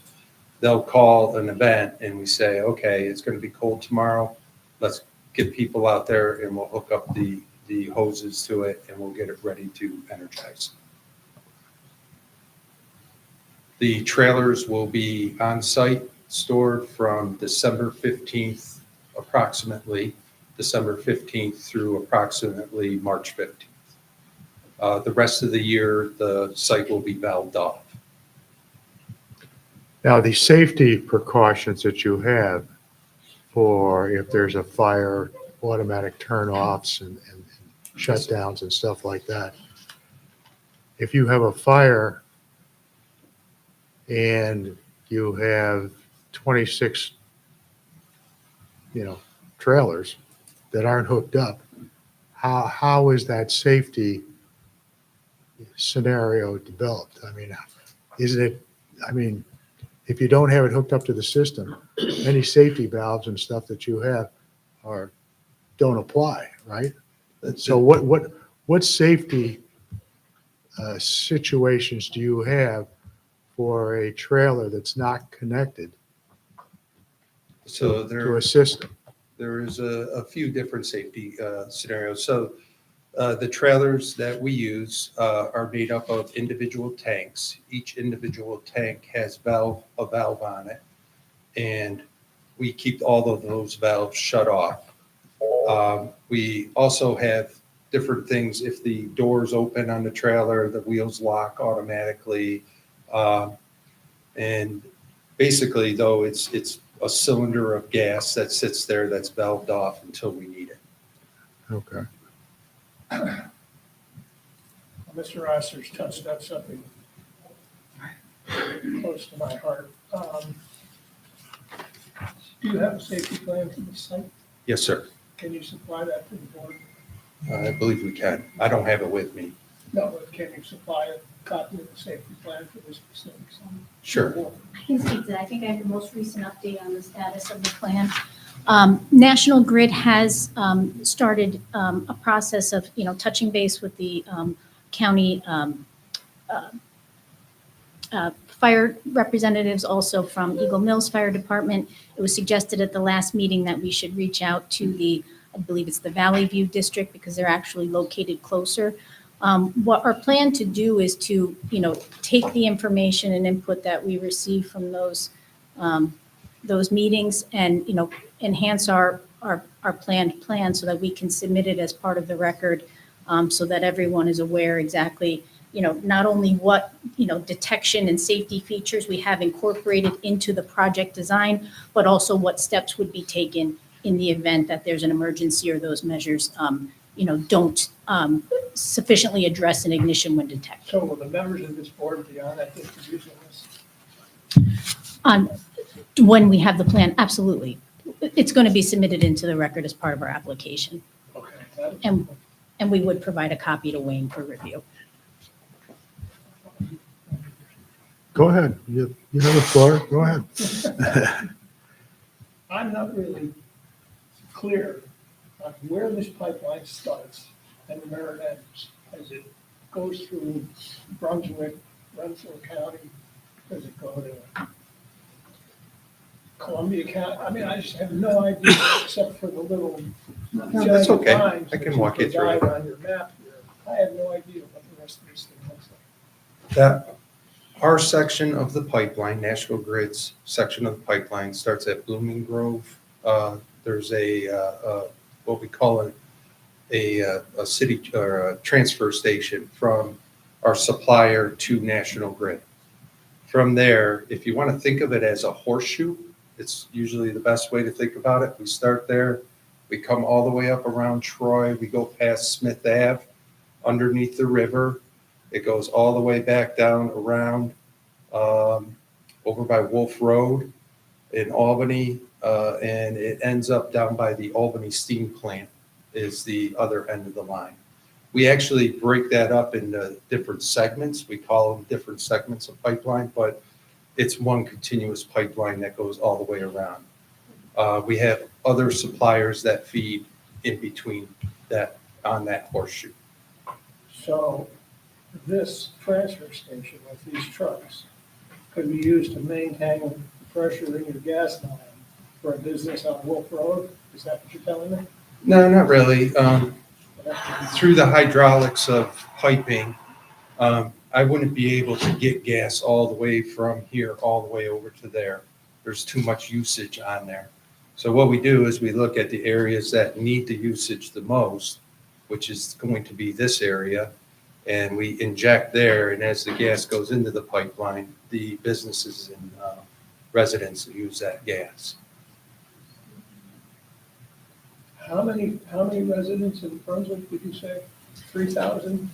They'll call an event and we say, okay, it's going to be cold tomorrow. Let's get people out there and we'll hook up the hoses to it and we'll get it ready to energize. The trailers will be on site, stored from December 15th, approximately December 15th through approximately March 15th. The rest of the year, the site will be valved off. Now, the safety precautions that you have for if there's a fire, automatic turn-offs and shutdowns and stuff like that. If you have a fire and you have 26, trailers that aren't hooked up, how is that safety scenario developed? I mean, if you don't have it hooked up to the system, any safety valves and stuff that you have don't apply, right? So what safety situations do you have for a trailer that's not connected So to a system? there is a few different safety scenarios. So The trailers that we use are made up of individual tanks. Each individual tank has a valve on it, and we keep all of those valves shut off. We also have different things. If the doors open on the trailer, the wheels lock automatically. And basically, though, it's a cylinder of gas that sits there that's valved off until we need it. Okay. Mr. Rosser's touched on something close to my heart. Do you have a safety plan for the site? Yes, sir. Can you supply that to the board? I believe we can. I don't have it with me. No, but can you supply a copy of the safety plan for this specific site? Sure. I can speak to that. I think I have the most recent update on the status of the plan. National Grid has started a process of, touching base with the county fire representatives, also from Eagle Mills Fire Department. It was suggested at the last meeting that we should reach out to I believe it's the Valley View District, because they're actually located closer. What our plan to do is to, take the information and input that we receive from those meetings and, enhance our planned plan so that we can submit it as part of the record, so that everyone is aware exactly, not only what, detection and safety features we have incorporated into the project design, but also what steps would be taken in the event that there's an emergency or those measures, don't sufficiently address an ignition when detected. So will the members of this board be on that distribution list? When we have the plan, absolutely. It's going to be submitted into the record as part of our application. Okay. And we would provide a copy to Wayne for review. Go ahead. You have the floor. Go ahead. I'm not really clear on where this pipeline starts and where it ends. As it goes through Brunswick, Rensselaer County, does it go to Columbia County? I mean, I just have no idea except for the little. No, that's okay. lines I can that walk you through it. provide on your map here. I have no idea what the rest of this thing looks like. That our section of the pipeline, National Grid's section of the pipeline, starts at Blooming Grove. There's what we call a city or a transfer station from our supplier to National Grid. From there, if you want to think of it as a horseshoe, it's usually the best way to think about it. We start there, we come all the way up around Troy, we go past Smith Ave, underneath the river. It goes all the way back down around over by Wolf Road in Albany, and it ends up down by the Albany Steam Plant is the other end of the line. We actually break that up into different segments. We call them different segments of pipeline, but it's one continuous pipeline that goes all the way around. We have other suppliers that feed in between that on that horseshoe. So this transfer station with these trucks could be used to maintain the pressure in your gas line for a business on Wolf Road? Is that what you're telling me? No, not really. Through the hydraulics of piping, I wouldn't be able to get gas all the way from here all the way over to there. There's too much usage on there. So what we do is we look at the areas that need the usage the most, which is going to be this area, and we inject there. And as the gas goes into the pipeline, the businesses and residents use that gas. How many residents in Brunswick did you say? 3,000?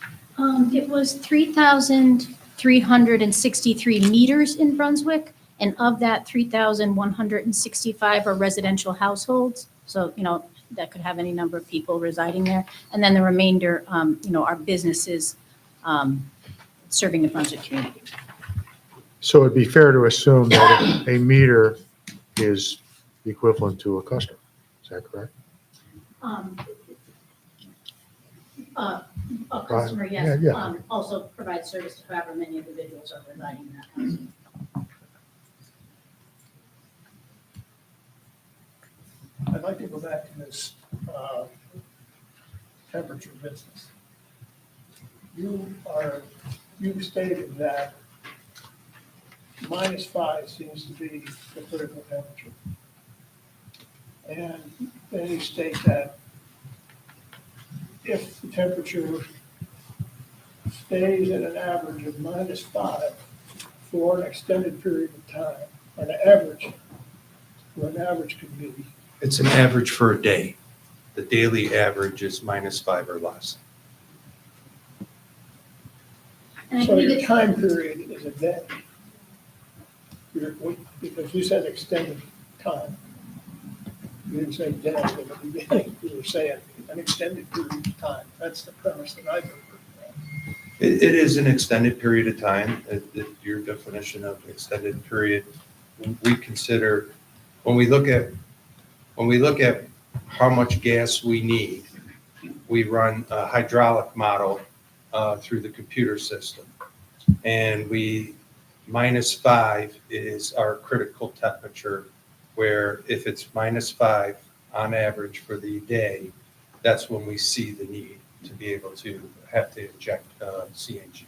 It was 3,363 meters in Brunswick, and of that, 3,165 are residential households. So, that could have any number of people residing there. And then the remainder, are businesses serving the Brunswick community. So it'd be fair to assume that a meter is equivalent to a customer. Is that correct? A customer, yes, Yeah, yeah. also provides service to however many individuals are residing in that house. I'd like to go back to this temperature business. You've stated that -5 seems to be the critical temperature. And then you state that if the temperature stays at an average of -5 for an extended period of time, an average, what an average could be, It's an average for a day. The daily average is -5 or less. And I so believe your it's, time period is a day. Because you said extended time. You didn't say day at the beginning, you were saying an extended period of time. That's the premise that I've heard. It is an extended period of time. Your definition of extended period, we consider, when we look at how much gas we need, we run a hydraulic model through the computer system. And -5 is our critical temperature, where if it's -5 on average for the day, that's when we see the need to be able to have to inject CNG.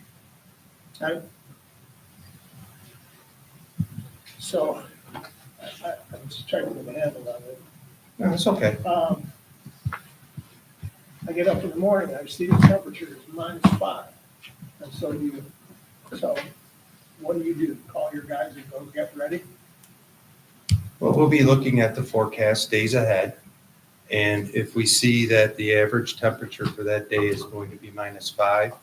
So I'm just trying to get a handle on it. No, it's okay. I get up in the morning, I see the temperature is -5. And so what do? Call your guys and go get ready? Well, we'll be looking at the forecast days ahead. And if we see that the average temperature for that day is going to be -5,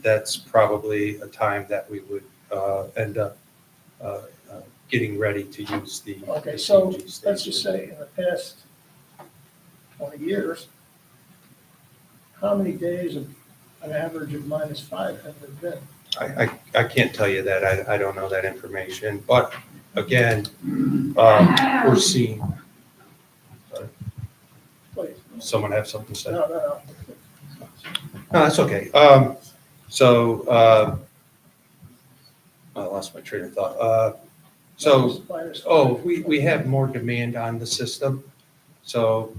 that's probably a time that we would end up getting ready to use the. Okay, the so CNG let's just station. say in the past 20 years, how many days of an average of -5 have there been? I can't tell you that. I don't know that information. But again, we're seeing. Sorry. Please. Someone have something to say? No. No, that's okay. I lost my train of thought. We have more demand on the system. So,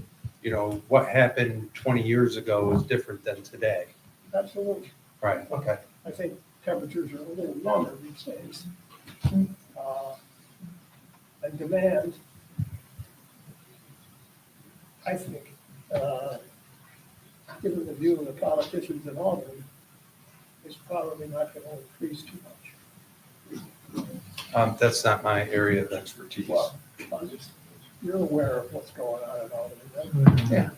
what happened 20 years ago is different than today. Absolutely. Right, okay. I think temperatures are a little longer these days. And demand, I think, given the view of the politicians in Albany, is probably not going to increase too much. That's not my area of expertise. Well, you're aware of what's going on in Albany, right? Yeah.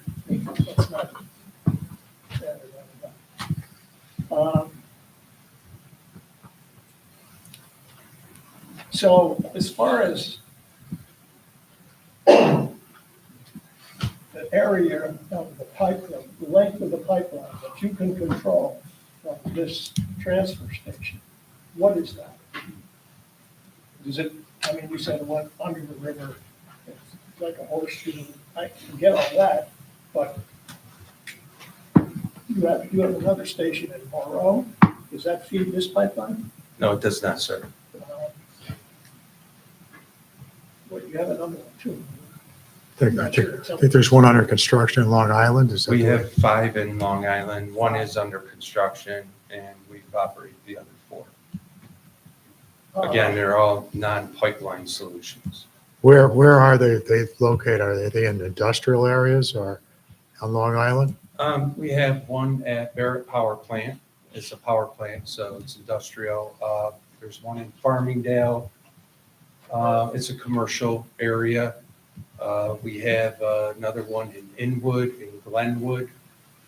Let's not. So as far as the area of the pipeline, the length of the pipeline that you can control from this transfer station, what is that? Is it, you said it went under the river, it's like a horseshoe, I can get all that, but you have another station in Monroe, does that feed this pipeline? No, it does not, sir. Well, you have another one too. I think there's one under construction in Long Island. Is that We the way? have 5 in Long Island. 1 is under construction, and we've operated the other 4. Again, they're all non-pipeline solutions. Where are they located? Are they in industrial areas or on Long Island? We have one at Barrett Power Plant. It's a power plant, so it's industrial. There's one in Farmingdale. It's a commercial area. We have another one in Inwood, in Glenwood.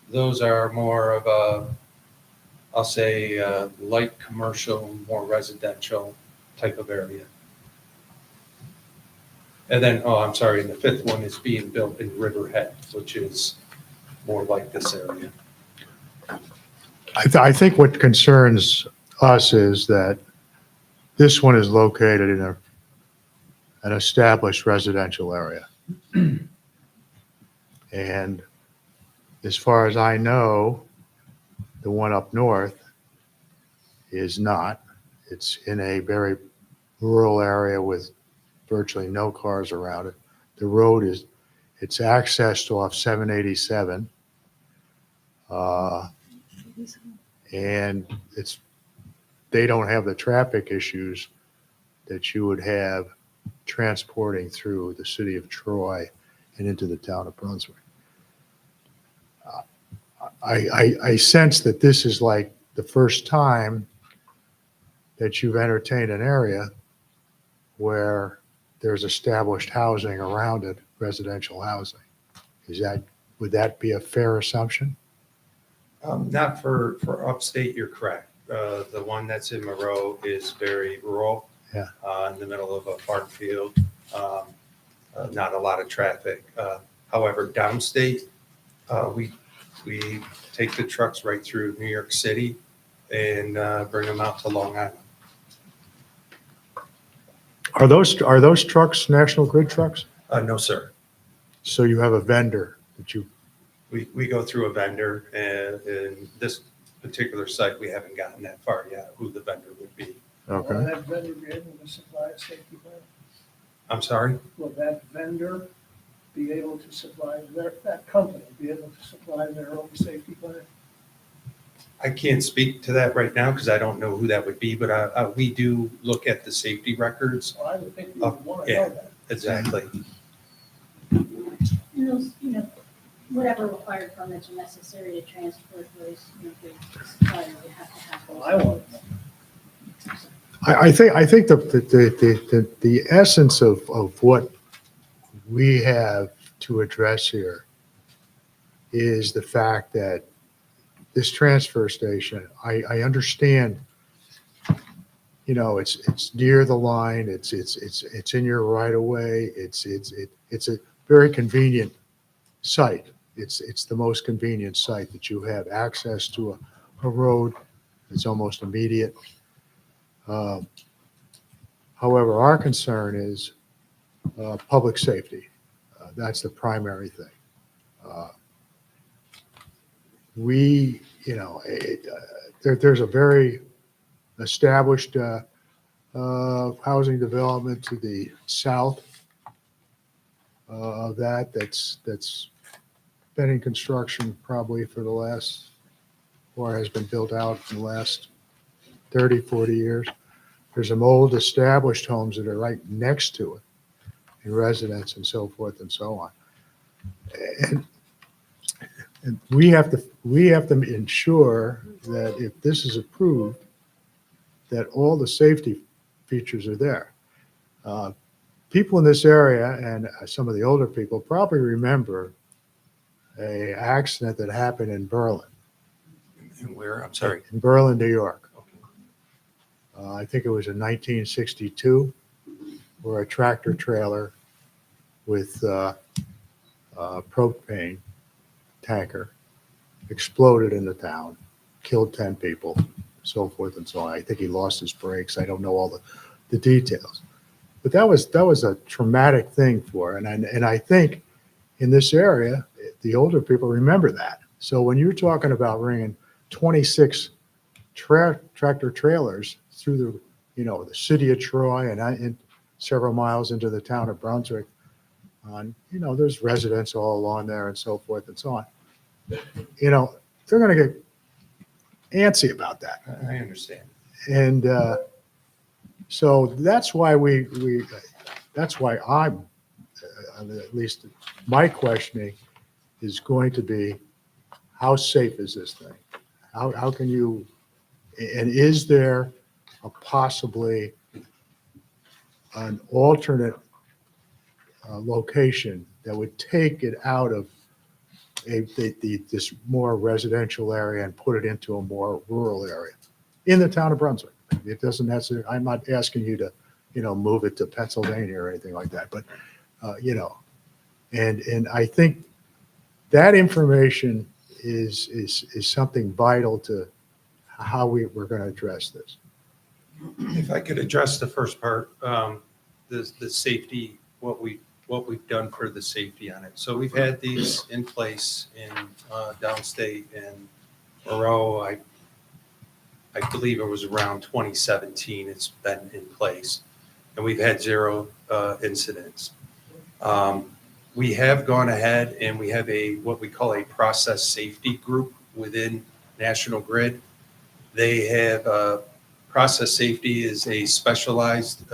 Those are more of a, I'll say, light commercial, more residential type of area. And then, I'm sorry, and the 5th one is being built in Riverhead, which is more like this area. I think what concerns us is that this one is located in an established residential area. And as far as I know, the one up north is not. It's in a very rural area with virtually no cars around it. The road it's accessed off 787, Uh, And they don't have the traffic issues that you would have transporting through the city of Troy and into the town of Brunswick. I sense that this is like the first time that you've entertained an area where there's established housing around it, residential housing. Would that be a fair assumption? Not for upstate, you're correct. The one that's in Moreau is very rural. Yeah. In the middle of a farm field, not a lot of traffic. However, downstate, we take the trucks right through New York City and bring them out to Long Island. Are those trucks National Grid trucks? No, sir. So you have a vendor that you, We go through a vendor, and in this particular site, we haven't gotten that far yet, who the vendor would be. Will okay? that vendor be able to supply a safety plan? I'm sorry? Will that vendor be able to supply, that company be able to supply their own safety plan? I can't speak to that right now because I don't know who that would be, but we do look at the safety records. Well, I would think you would want to Yeah. know that. Exactly. And those, whatever required permits are necessary to transport those, the supplier would have to have those. Well, I want to know. I think the essence of what we have to address here is the fact that this transfer station, I understand, it's near the line, it's in your right of way, it's a very convenient site. It's the most convenient site that you have access to a road. It's almost immediate. However, our concern is public safety. That's the primary thing. There's a very established housing development to the south of that's been in construction probably for the last, or has been built out in the last 30, 40 years. There's some old established homes that are right next to it, in residence and so forth and so on. And we have to ensure that if this is approved, that all the safety features are there. People in this area and some of the older people probably remember a accident that happened in Berlin. And where? I'm sorry. In Berlin, New York. I think it was in 1962, where a tractor trailer with propane tanker exploded in the town, killed 10 people, so forth and so on. I think he lost his brakes. I don't know all the details, but that was a traumatic thing for her. And I think in this area, the older people remember that. So when you're talking about bringing 26 tractor trailers through the city of Troy and several miles into the town of Brunswick, there's residents all along there and so forth and so on. They're going to get antsy about that. I understand. And so that's why that's why I'm, at least my questioning is going to be, how safe is this thing? How can you, and is there possibly an alternate location that would take it out of this more residential area and put it into a more rural area in the town of Brunswick? It doesn't necessarily, I'm not asking you to, move it to Pennsylvania or anything like that, but, and I think that information is something vital to how we're going to address this. If I could address the first part, the safety, what we've done for the safety on it. So we've had these in place in downstate and Moreau. I believe it was around 2017 it's been in place, and we've had 0 incidents. We have gone ahead and we have what we call a process safety group within National Grid. They have, process safety is a specialized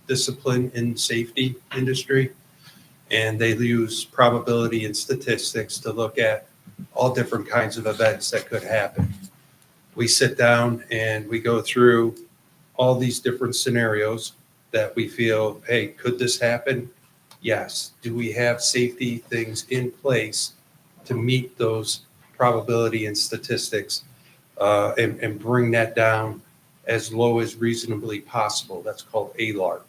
discipline in safety industry. And they use probability and statistics to look at all different kinds of events that could happen. We sit down and we go through all these different scenarios that we feel, hey, could this happen? Yes. Do we have safety things in place to meet those probability and statistics and bring that down as low as reasonably possible? That's called ALARP.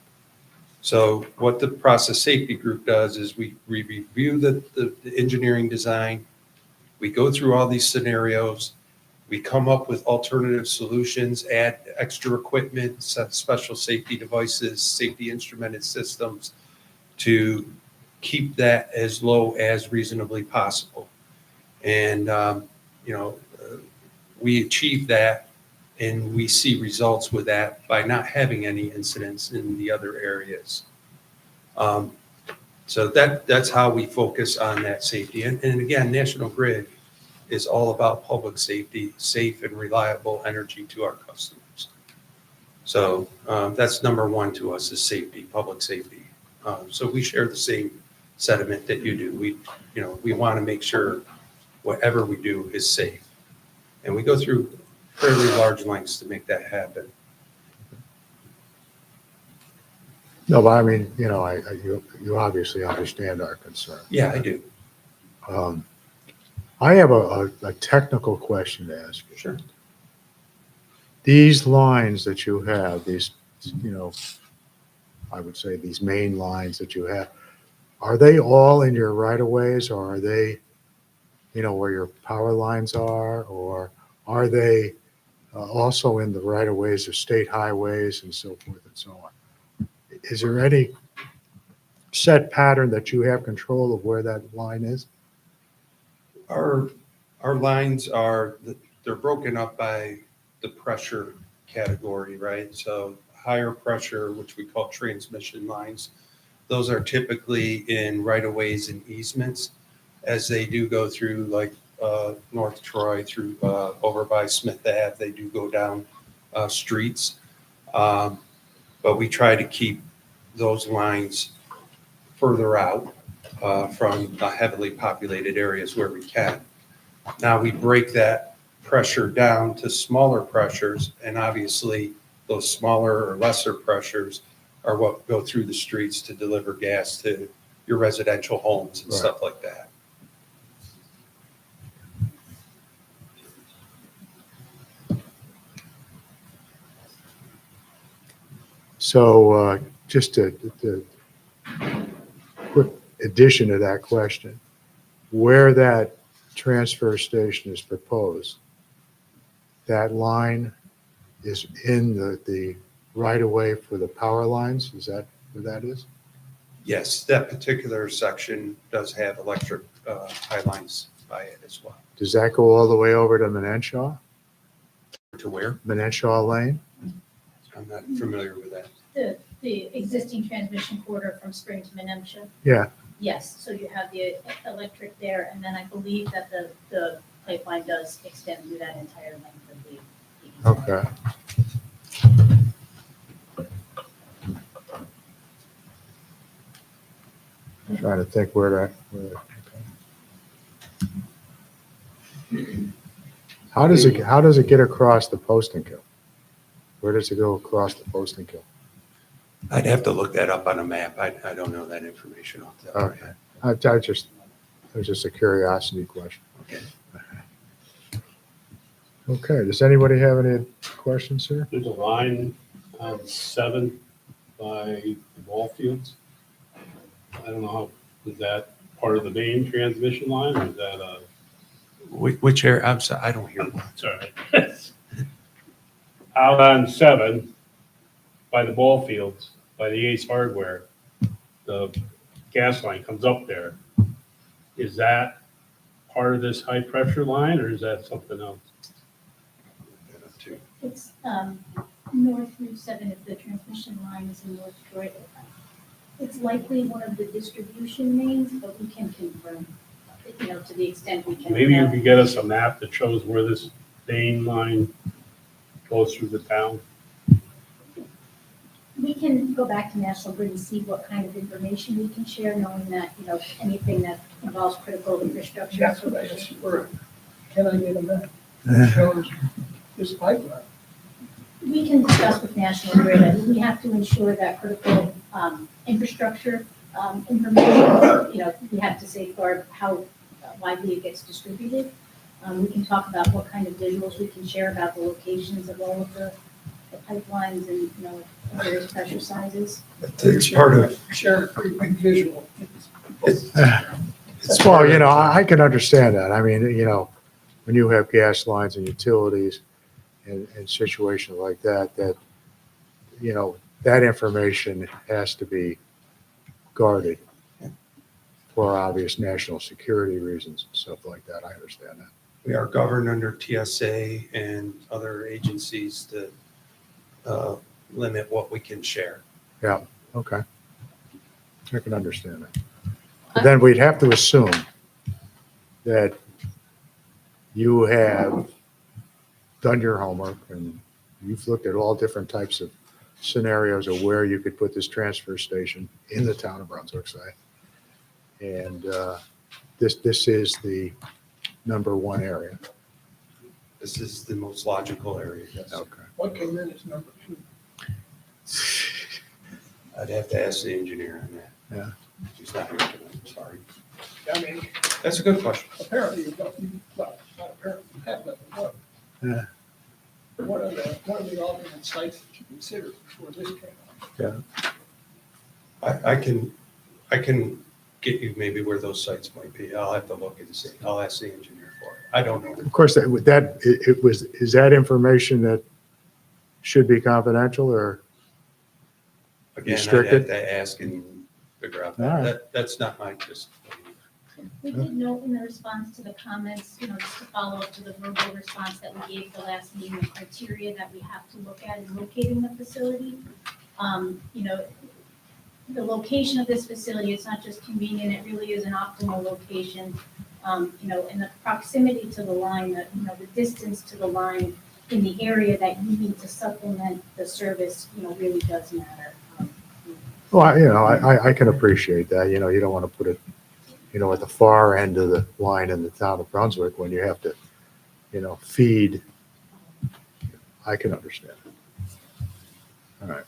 So what the process safety group does is we review the engineering design. We go through all these scenarios. We come up with alternative solutions, add extra equipment, set special safety devices, safety instrumented systems to keep that as low as reasonably possible. And, we achieve that and we see results with that by not having any incidents in the other areas. So that's how we focus on that safety. And again, National Grid is all about public safety, safe and reliable energy to our customers. So that's number one to us is safety, public safety. So we share the same sentiment that you do. We want to make sure whatever we do is safe. And we go through fairly large lengths to make that happen. No, but I mean, you obviously understand our concern. Yeah, I do. I have a technical question to ask you. Sure. These lines that you have, these, I would say these main lines that you have, are they all in your right of ways, or are they, where your power lines are, or are they also in the right of ways of state highways and so forth and so on? Is there any set pattern that you have control of where that line is? Our lines they're broken up by the pressure category, right? So higher pressure, which we call transmission lines, those are typically in right-of-ways and easements, as they do go through like North Troy through over by Smith Ave. They do go down streets, but we try to keep those lines further out from heavily populated areas where we can. Now we break that pressure down to smaller pressures, and obviously those smaller or lesser pressures are what go through the streets to deliver gas to your residential homes and Right. stuff like that. So just a quick addition to that question, where that transfer station is proposed, that line is in the right-of-way for the power lines? Is that where that is? Yes, that particular section does have electric high lines by it as well. Does that go all the way over to Menenshaw, To where? Menenshaw Lane? I'm not familiar with that. The existing transmission corridor from Spring to Menemsha. Yeah, Yes, so you have the electric there, and then I believe that the pipeline does extend through that entire length of the easement. okay. I'm trying to think where how does it get across the posting kill? Where does it go across the posting kill? I'd have to look that up on a map. I don't know that information off the top of my head. It was just a curiosity question. Okay. Okay, does anybody have any questions here? There's a line on 7 by the ball fields. I don't know how, is that part of the main transmission line or is that a? Which area? I'm sorry, I don't hear. Sorry. Out on 7 by the ball fields, by the Ace Hardware, the gas line comes up there. Is that part of this high pressure line or is that something else? It's North Route 7 if the transmission line is in North Detroit. It's likely one of the distribution mains, but we can confirm. you know, to the extent we can. Maybe you could get us a map that shows where this main line goes through the town. We can go back to National Grid and see what kind of information we can share, knowing that, you know, anything that involves critical infrastructure. That's what I asked you for. Can I get a map that shows this pipeline? We can discuss with National Grid, and we have to ensure that critical infrastructure information, you know, we have to safeguard how widely it gets distributed. We can talk about what kind of visuals we can share about the locations of all of the pipelines and, you know, various pressure sizes. It's part of, Share a pretty big visual. Well, you know, I can understand that. I mean, you know, when you have gas lines and utilities and situations like that, you know, that information has to be guarded for obvious national security reasons and stuff like that. I understand that. we are governed under TSA and other agencies that limit what we can share. Yeah, okay. I can understand that. But then we'd have to assume that you have done your homework and you've looked at all different types of scenarios of where you could put this transfer station in the town of Brunswick, say. And this is the number one area. This is the most logical area, yes. Okay. What came in as number 2? I'd have to ask the engineer on that. Yeah. He's not here tonight, sorry. I mean, That's a good question. apparently you've got, well, not apparently, you have nothing what? Yeah. What are the alternate sites that you considered before this came out? I can get you maybe where those sites might be. I'll have to look and see. I'll ask the engineer for it. I don't know. Of course, is that information that should be confidential or? Again, I'd Restricted? have to ask and figure out All right. that's not my just. We did note in the response to the comments, you know, just to follow up to the verbal response that we gave the last meeting, the criteria that we have to look at in locating the facility. You know, the location of this facility, it's not just convenient, it really is an optimal location. You know, and the proximity to the line, you know, the distance to the line in the area that you need to supplement the service, you know, really does matter. Well, you know, I can appreciate that. You know, you don't want to put it, you know, at the far end of the line in the town of Brunswick when you have to, you know, feed. I can understand. All right.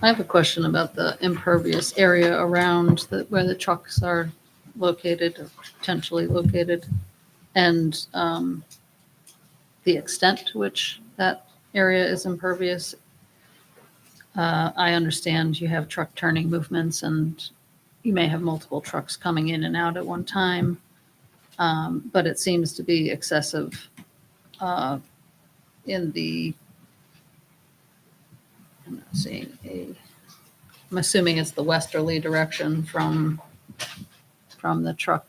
I have a question about the impervious area around where the trucks are located or potentially located, and the extent to which that area is impervious. I understand you have truck turning movements and you may have multiple trucks coming in and out at one time, but it seems to be excessive in the, I'm not seeing I'm assuming it's the westerly direction from the truck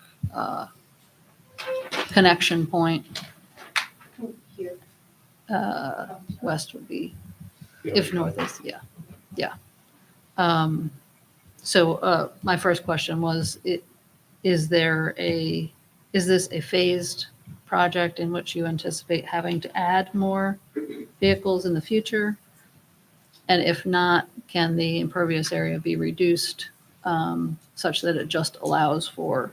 connection point. Here. West would be, if north is, yeah. So my first question was, is this a phased project in which you anticipate having to add more vehicles in the future? And if not, can the impervious area be reduced such that it just allows for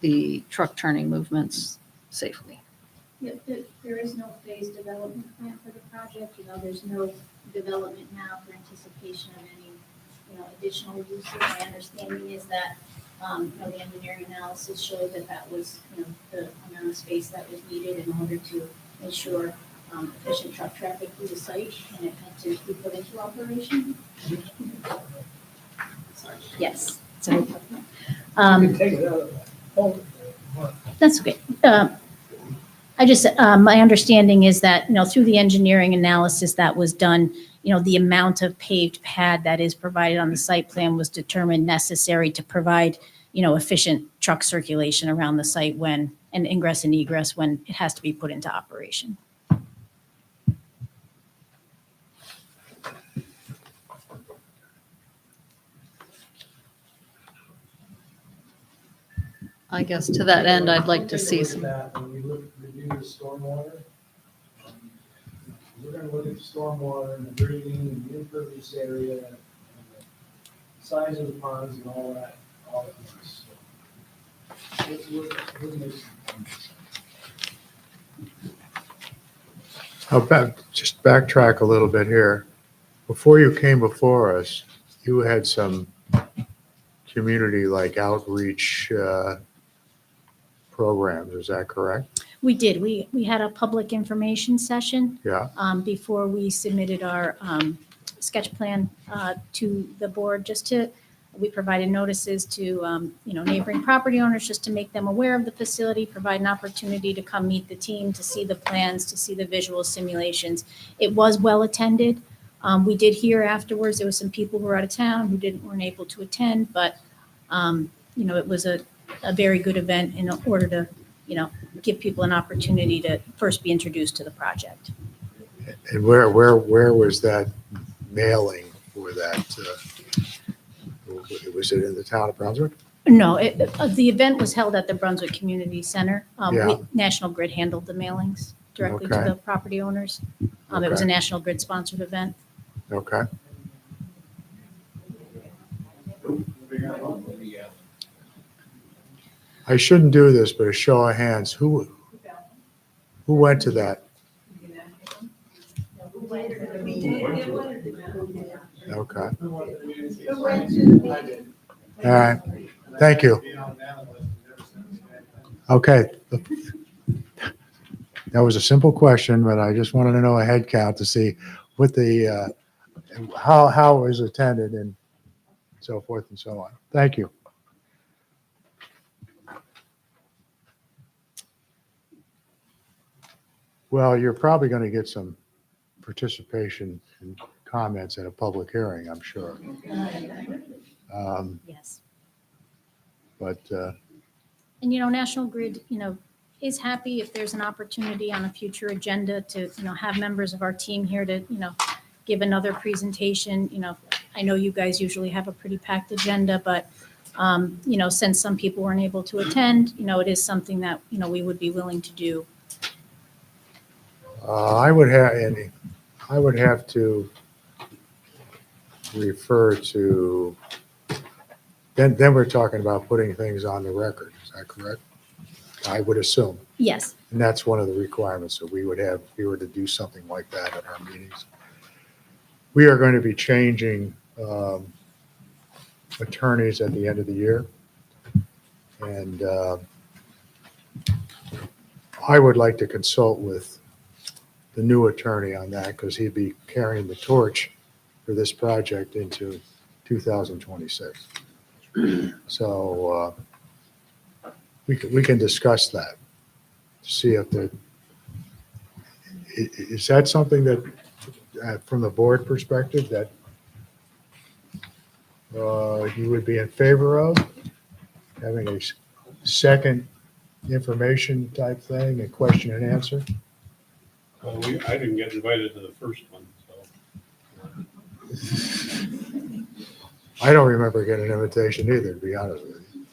the truck turning movements safely? Yeah, there is no phased development plan for the project. You know, there's no development now for anticipation of any, you know, additional uses. My understanding is that, you know, the engineering analysis showed that that was, you know, the amount of space that was needed in order to ensure efficient truck traffic through the site, and it had to be put into operation. Yes. Sorry. You can take it out of that. Oh, That's okay. My understanding is that, you know, through the engineering analysis that was done, you know, the amount of paved pad that is provided on the site plan was determined necessary to provide, you know, efficient truck circulation around the site and ingress and egress when it has to be put into operation. I guess to that end, I'd like to see some, When we review the stormwater, we're gonna look at the stormwater and the grading and the impervious area and the size of the ponds and all that, all at once. So we're making- Just backtrack a little bit here. Before you came before us, you had some community like outreach programs, is that correct? We did. We had a public information session Yeah, before we submitted our sketch plan to the board, we provided notices to, neighboring property owners just to make them aware of the facility, provide an opportunity to come meet the team, to see the plans, to see the visual simulations. It was well attended. We did hear afterwards, there was some people who were out of town who weren't able to attend, but, it was a very good event in order to, give people an opportunity to first be introduced to the project. and where was that mailing for that? Was it in the town of Brunswick? No, the event was held at the Brunswick Community Center. Yeah. National Grid handled the mailings directly to Okay. the property owners. It was a Okay. National Grid sponsored event. Okay. I shouldn't do this, but a show of hands, who went to that? Okay. All right, thank you. Okay. That was a simple question, but I just wanted to know a head count to see what the, how it was attended and so forth and so on. Thank you. Well, you're probably going to get some participation and comments at a public hearing, I'm sure. Yes. But And, National Grid, is happy if there's an opportunity on a future agenda to, have members of our team here to, give another presentation. I know you guys usually have a pretty packed agenda, but, since some people weren't able to attend, it is something that, we would be willing to do. I would have to refer to, then we're talking about putting things on the record. Is that correct? I would assume. Yes. And that's one of the requirements that we would have if we were to do something like that at our meetings. We are going to be changing attorneys at the end of the year. And I would like to consult with the new attorney on that because he'd be carrying the torch for this project into 2026. So we can discuss that, see if is that something that, from the board perspective, that you would be in favor of, having a second information type thing, a question and answer? Well, I didn't get invited to the first one, so. I don't remember getting an invitation either, to be honest with you.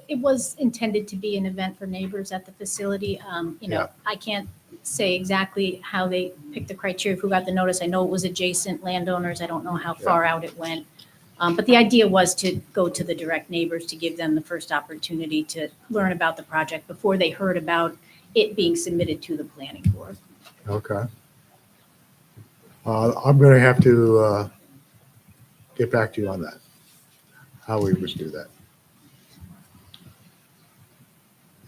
It was intended to be an event for neighbors at the facility. Yeah. I can't say exactly how they picked the criteria, who got the notice. I know it was adjacent landowners. I don't know how far out it went. But the idea was to go to the direct neighbors to give them the first opportunity to learn about the project before they heard about it being submitted to the planning board. Okay. I'm going to have to get back to you on that, how we would do that.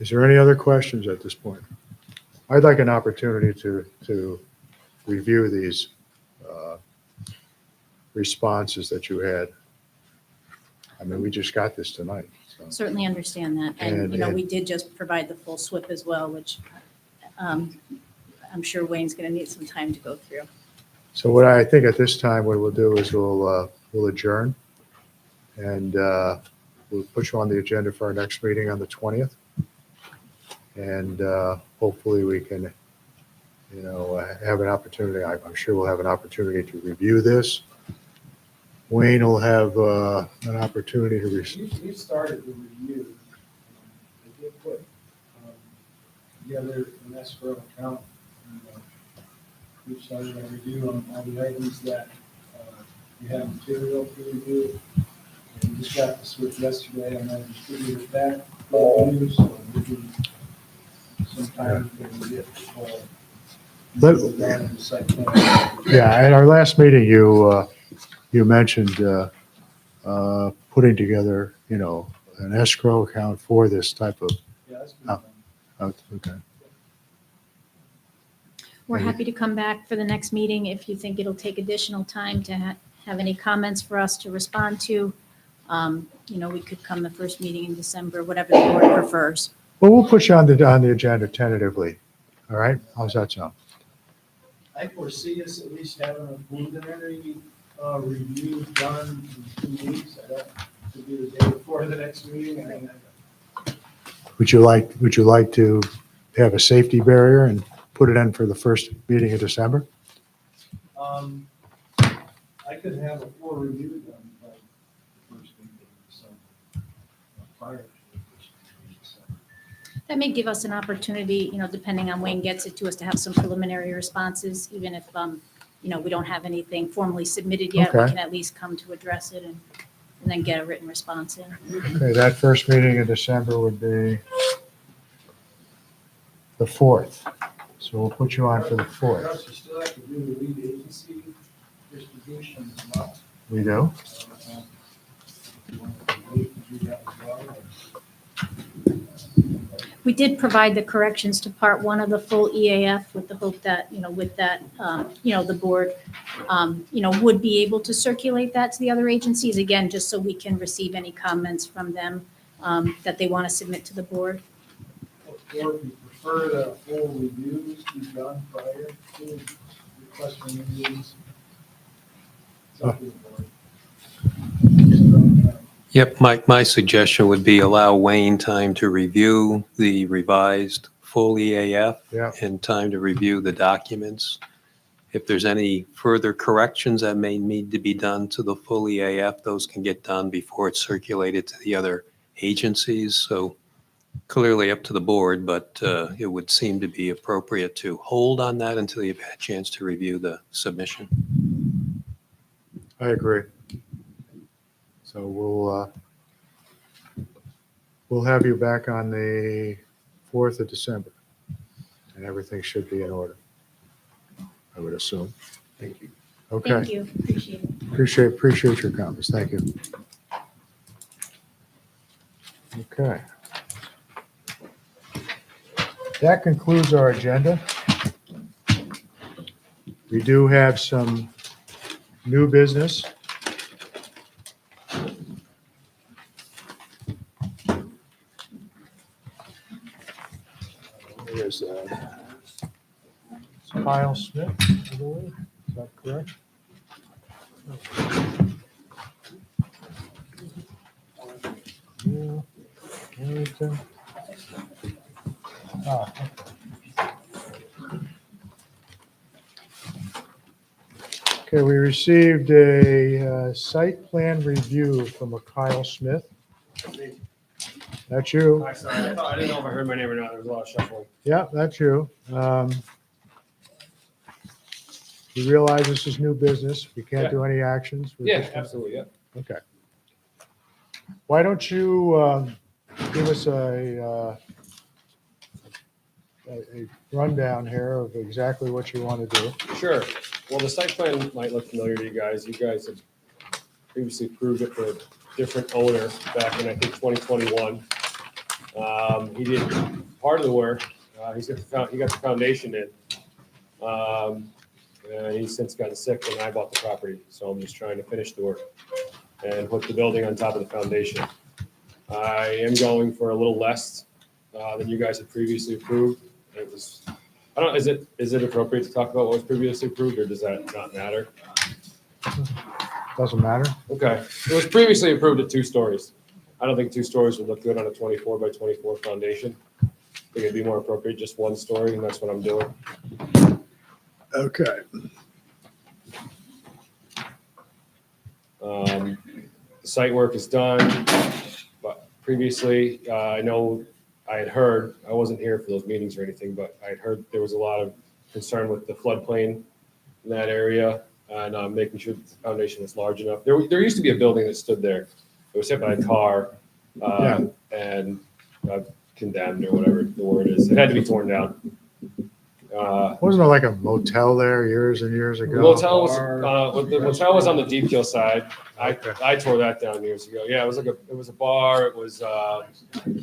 Is there any other questions at this point? I'd like an opportunity to review these responses that you had. I mean, we just got this tonight. So. Certainly understand that. And, we did just provide the full SWIP as well, which I'm sure Wayne's going to need some time to go through. So what I think at this time, what we'll do is we'll adjourn and we'll put you on the agenda for our next meeting on the 20th. And hopefully we can, have an opportunity. I'm sure we'll have an opportunity to review this. Wayne will have an opportunity to. We started the review. together an escrow account. And, we've started a review on all the items that we have material to review. And we just got this with yesterday, and then distributed it back for review, so we'll be some time to get Let- done in the site plan. Yeah, at our last meeting, you mentioned putting together, an escrow account for this type of, Yeah, that's been done. okay. We're Maybe. happy to come back for the next meeting if you think it'll take additional time to have any comments for us to respond to. We could come the first meeting in December, whatever the board prefers. Well, we'll put you on the agenda tentatively. All right? How's that sound? I foresee us at least having a preliminary review done in 2 weeks. I don't, to be the day before the next meeting. I mean, Would you like to have a safety barrier and put it in for the first meeting in December? I could have a full review done by the first meeting in December, prior to the first meeting in December. That may give us an opportunity, depending on Wayne gets it to us, to have some preliminary responses, even if, we don't have anything formally submitted yet. We Okay. can at least come to address it and then get a written response in. Okay, that first meeting in December would be the 4th. So we'll put you on for the 4th. Plus, you still have to do the lead agency distribution as well. We do? You want to wait to do that as well, We did provide the corrections to part one of the full EAF with the hope that, with that, the board, would be able to circulate that to the other agencies, again, just so we can receive any comments from them that they want to submit to the board. or if you prefer the full reviews be done prior to requesting reviews. It's up to the board. Yep, my suggestion would be allow Wayne time to review the revised full EAF Yeah. and time to review the documents. If there's any further corrections that may need to be done to the full EAF, those can get done before it's circulated to the other agencies. So clearly up to the board, but it would seem to be appropriate to hold on that until you've had a chance to review the submission. I agree. So we'll have you back on the 4th of December, and everything should be in order, I would assume. Thank you. Okay. Thank you, appreciate it. Appreciate your comments. Thank you. Okay. That concludes our agenda. We do have some new business. Where is that? It's Kyle Smith, I believe. Is that correct? Yeah, Harrington. Ah, okay, we received a site plan review from a Kyle Smith. That's you. Hi, sorry. I didn't know if I heard my name or not. There was a lot of shuffling. Yeah, that's you. You realize this is new business. We can't Yeah. do any actions. We're Yeah, just- absolutely, yeah. Okay. Why don't you give us a rundown here of exactly what you want to do? Sure. Well, the site plan might look familiar to you guys. You guys have previously approved it for a different owner back in, I think, 2021. He did part of the work. He got the foundation in. And he's since gotten sick and I bought the property. So I'm just trying to finish the work and put the building on top of the foundation. I am going for a little less than you guys had previously approved. It was, I don't, is it appropriate to talk about what was previously approved or does that not matter? Doesn't matter? Okay, it was previously approved at 2 stories. I don't think 2 stories would look good on a 24 by 24 foundation. I think it'd be more appropriate just 1 story and that's what I'm doing. Okay. The site work is done, but previously, I know I had heard, I wasn't here for those meetings or anything, but I had heard there was a lot of concern with the floodplain in that area and making sure that the foundation was large enough. There used to be a building that stood there. It was hit by a car and condemned or whatever the word is. It had to be torn down. Wasn't there like a motel there years and years The ago? motel was on the Deep Kill side. I tore that down years ago. Yeah, it was a bar. It was a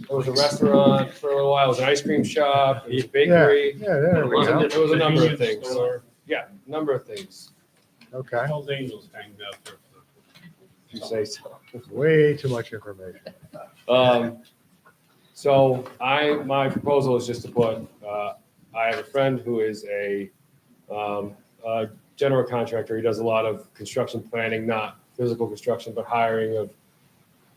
restaurant for a little while. It was an ice cream shop. It was a bakery. Yeah, there we go. There was a number of things. Store. Yeah, number of things. Okay, Hell's Angels hanging out there. If you say so. way too much information. So my proposal is just to put, I have a friend who is a general contractor. He does a lot of construction planning, not physical construction, but hiring of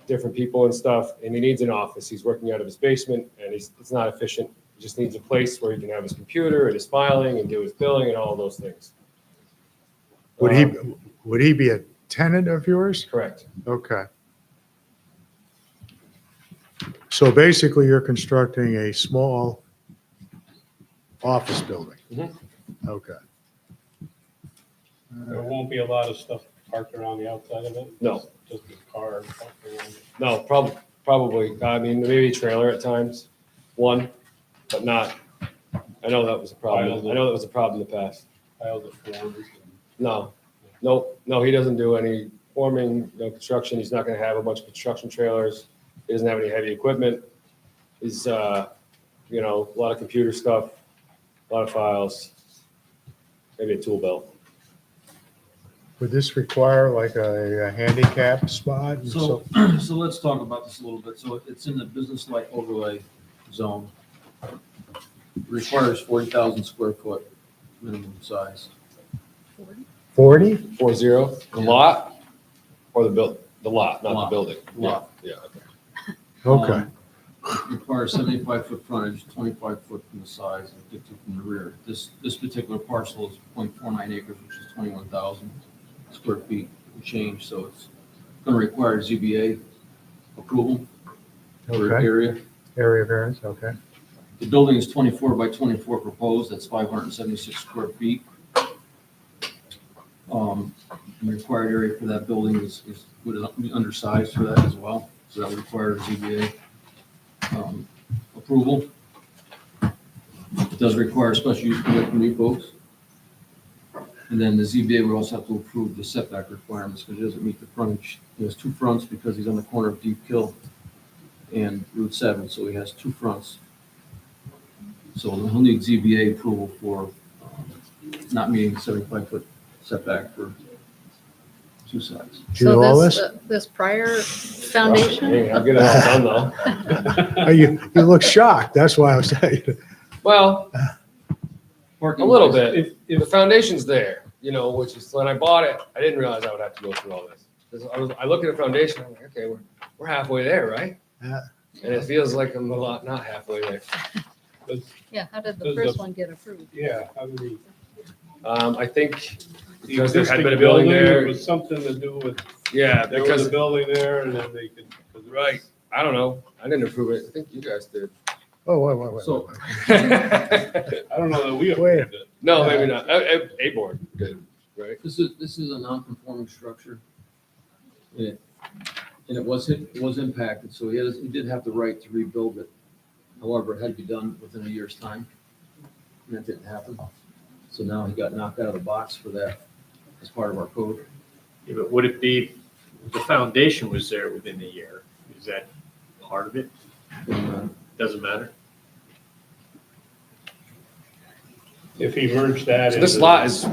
different people and stuff. And he needs an office. He's working out of his basement and it's not efficient. He just needs a place where he can have his computer and his filing and do his billing and all those things. Would he be a tenant of yours? Correct. Okay. So basically, you're constructing a small office building? Mhm. Okay. There won't be a lot of stuff parked around the outside of it? No. Just a car parked around it? No, probably. I mean, maybe a trailer at times, one, but not. I know that was a problem. I know that was a problem in the past. Piles of forms. No, he doesn't do any forming, no construction. He's not going to have a bunch of construction trailers. He doesn't have any heavy equipment. He's, a lot of computer stuff, a lot of files, maybe a tool belt. Would this require like a handicap spot? and So, so let's talk about this a little bit. So it's in the business light overlay zone. Requires 40,000 square foot minimum size. 40? 40, the lot or the lot, not the Lot. building. Lot. Yeah, okay. Okay. Requires 75 foot frontage, 25 foot from the sides and 50 from the rear. This particular parcel is 0.49 acres, which is 21,000 square feet and change. So it's going to require ZBA approval for Okay. area. Area variance, okay. The building is 24 by 24 proposed, that's 576 square feet. The required area for that building would be undersized for that as well, so that would require ZBA approval. It does require a special use permit from you folks. And then the ZBA would also have to approve the setback requirements because it doesn't meet the frontage. He has two fronts because he's on the corner of Deep Kill and Route 7, so he has two fronts. So he'll need ZBA approval for not meeting the 75-foot setback for two sides. Do you know all this? This prior foundation? Hey, I'll get it all done though. You look shocked. That's why I was saying. Well, a little bit. If the foundation's there, which is when I bought it, I didn't realize I would have to go through all this. 'Cause I look at the foundation, I'm like, okay, we're halfway there, right? Yeah. And it feels like I'm not halfway there. Yeah, how did the Does first the- one get approved? Yeah, how do we? I think The because there had existing been a building it there. was something to do with, Yeah, there was because, a building there and then they could. right, I don't know. I didn't approve it. I think you guys did. Oh, wait. So- I don't know that we Wait. approved it. No, maybe not. A board did, right? This is a non-conforming structure. And it was impacted, so he did have the right to rebuild it. However, it had to be done within a year's time. And that didn't happen. So now he got knocked out of the box for that as part of our code. Yeah, but would it be, the foundation was there within a year? Is that part of it? Doesn't matter? If he merged that. So this into- lot is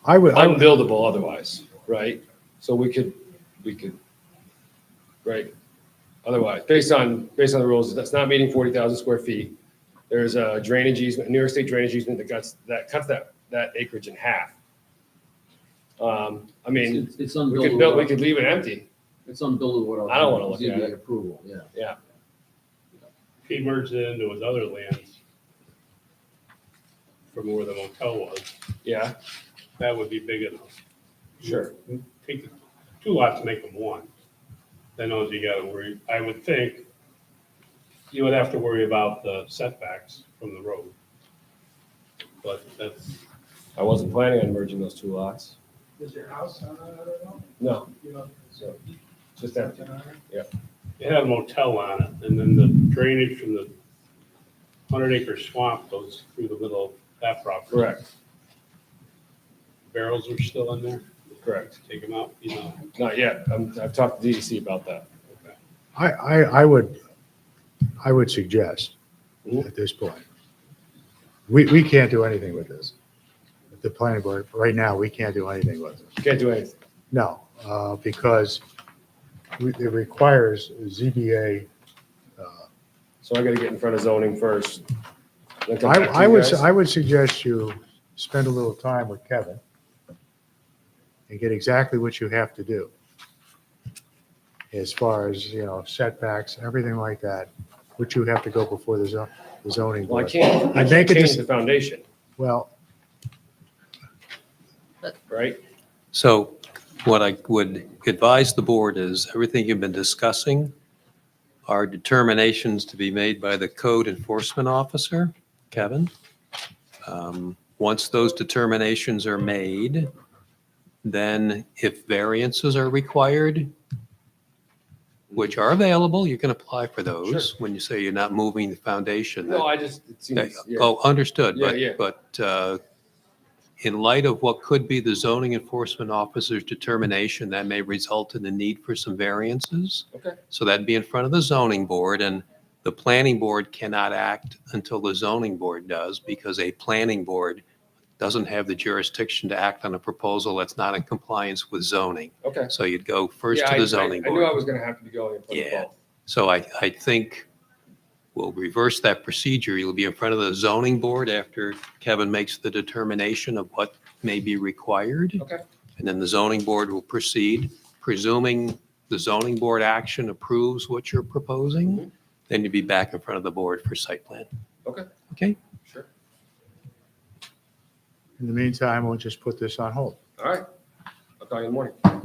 I would, unbuildable otherwise, right? So we could, right? Otherwise, based on the rules, that's not meeting 40,000 square feet. There's a drainage easement, New York State drainage easement that cuts that acreage in half. I mean, It's we unbuildable. could leave it empty. It's unbuildable without. I don't wanna look at ZBA it. approval, yeah. Yeah. If he merged it into his other lands from where the motel was, Yeah, that would be big enough. sure. Take the two lots, make them one. Then all you gotta worry, I would think, You would have to worry about the setbacks from the road. But that's, I wasn't planning on merging those two lots. Is your house on that at all? No, You know, so. just empty. it had a motel on it, and then the drainage from the 100-acre swamp goes through the middle of that property. Correct, Barrels are still in there? correct. Take them out, you know? Not yet. I've talked to DEC about that. I would suggest at this point, we can't do anything with this. The planning board, right now, we can't do anything with it. Can't do anything. No, because it requires ZBA. So I gotta get in front of zoning first. then come back to I you would, guys. I would suggest you spend a little time with Kevin and get exactly what you have to do as far as, setbacks, everything like that, which you have to go before the zoning Well, I board. can't I think it change just- the foundation, Well, right? So what I would advise the board is everything you've been discussing are determinations to be made by the code enforcement officer, Kevin. Once those determinations are made, then if variances are required, which are available, you can apply for those when you say you're not moving the foundation. No, it seems, yeah. Oh, understood. Yeah, But in light of what could be the zoning enforcement officer's determination, that may result in the need for some variances. Okay. So that'd be in front of the zoning board, and the planning board cannot act until the zoning board does, because a planning board doesn't have the jurisdiction to act on a proposal that's not in compliance with zoning. Okay. So you'd go first Yeah, to I the zoning I knew I board. was gonna have to be going in front of Yeah. both. So I think we'll reverse that procedure. You'll be in front of the zoning board after Kevin makes the determination of what may be required. Okay. And then the zoning board will proceed, presuming the zoning board action approves what you're proposing, then you'd be back in front of the board for site plan. Okay. Okay? Sure. in the meantime, we'll just put this on hold. All right. I'll call you in the morning. All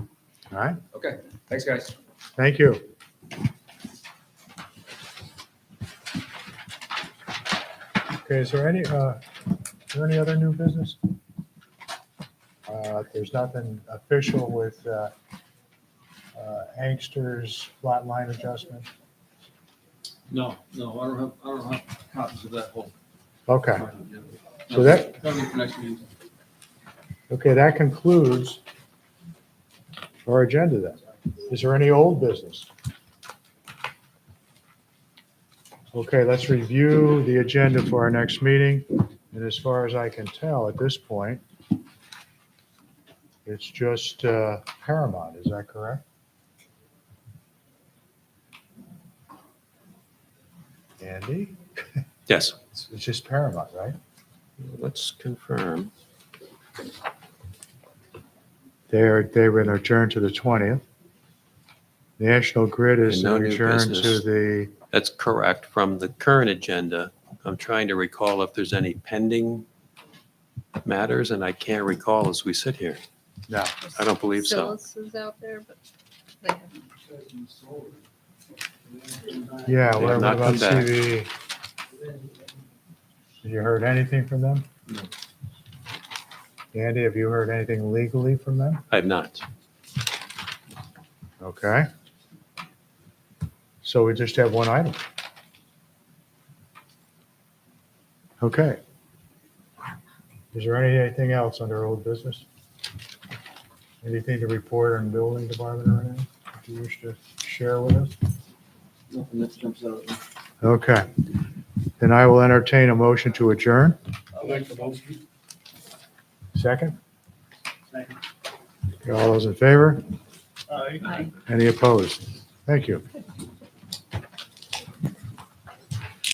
right? Okay. Thanks, guys. Thank you. Okay, is there any other new business? There's nothing official with Angster's lot line adjustment? No, I don't have copies of that whole. Okay, so that, That'll be for next meeting. okay, that concludes our agenda then. Is there any old business? Okay, let's review the agenda for our next meeting. And as far as I can tell at this point, it's just Paramount, is that correct? Andy? Yes. It's just Paramount, right? Let's confirm. They were adjourned to the 20th. National Grid is And no new adjourned to business. the, That's correct. From the current agenda, I'm trying to recall if there's any pending matters, and I can't recall as we sit here. no. I don't believe so. Phyllis is out there, but they haven't. Yeah, They what have not about come back. CVE? Have you heard anything from them? No. Andy, have you heard anything legally from them? I have not. Okay. So we just have one item. Okay. Is there anything else under old business? Anything to report on building department or anything that you wish to share with us? Nothing that jumps out at me. Okay. Then I will entertain a motion to adjourn. I'll make the motion. Second? Second. All those in favor? Aye. Aye. Any opposed? Thank you.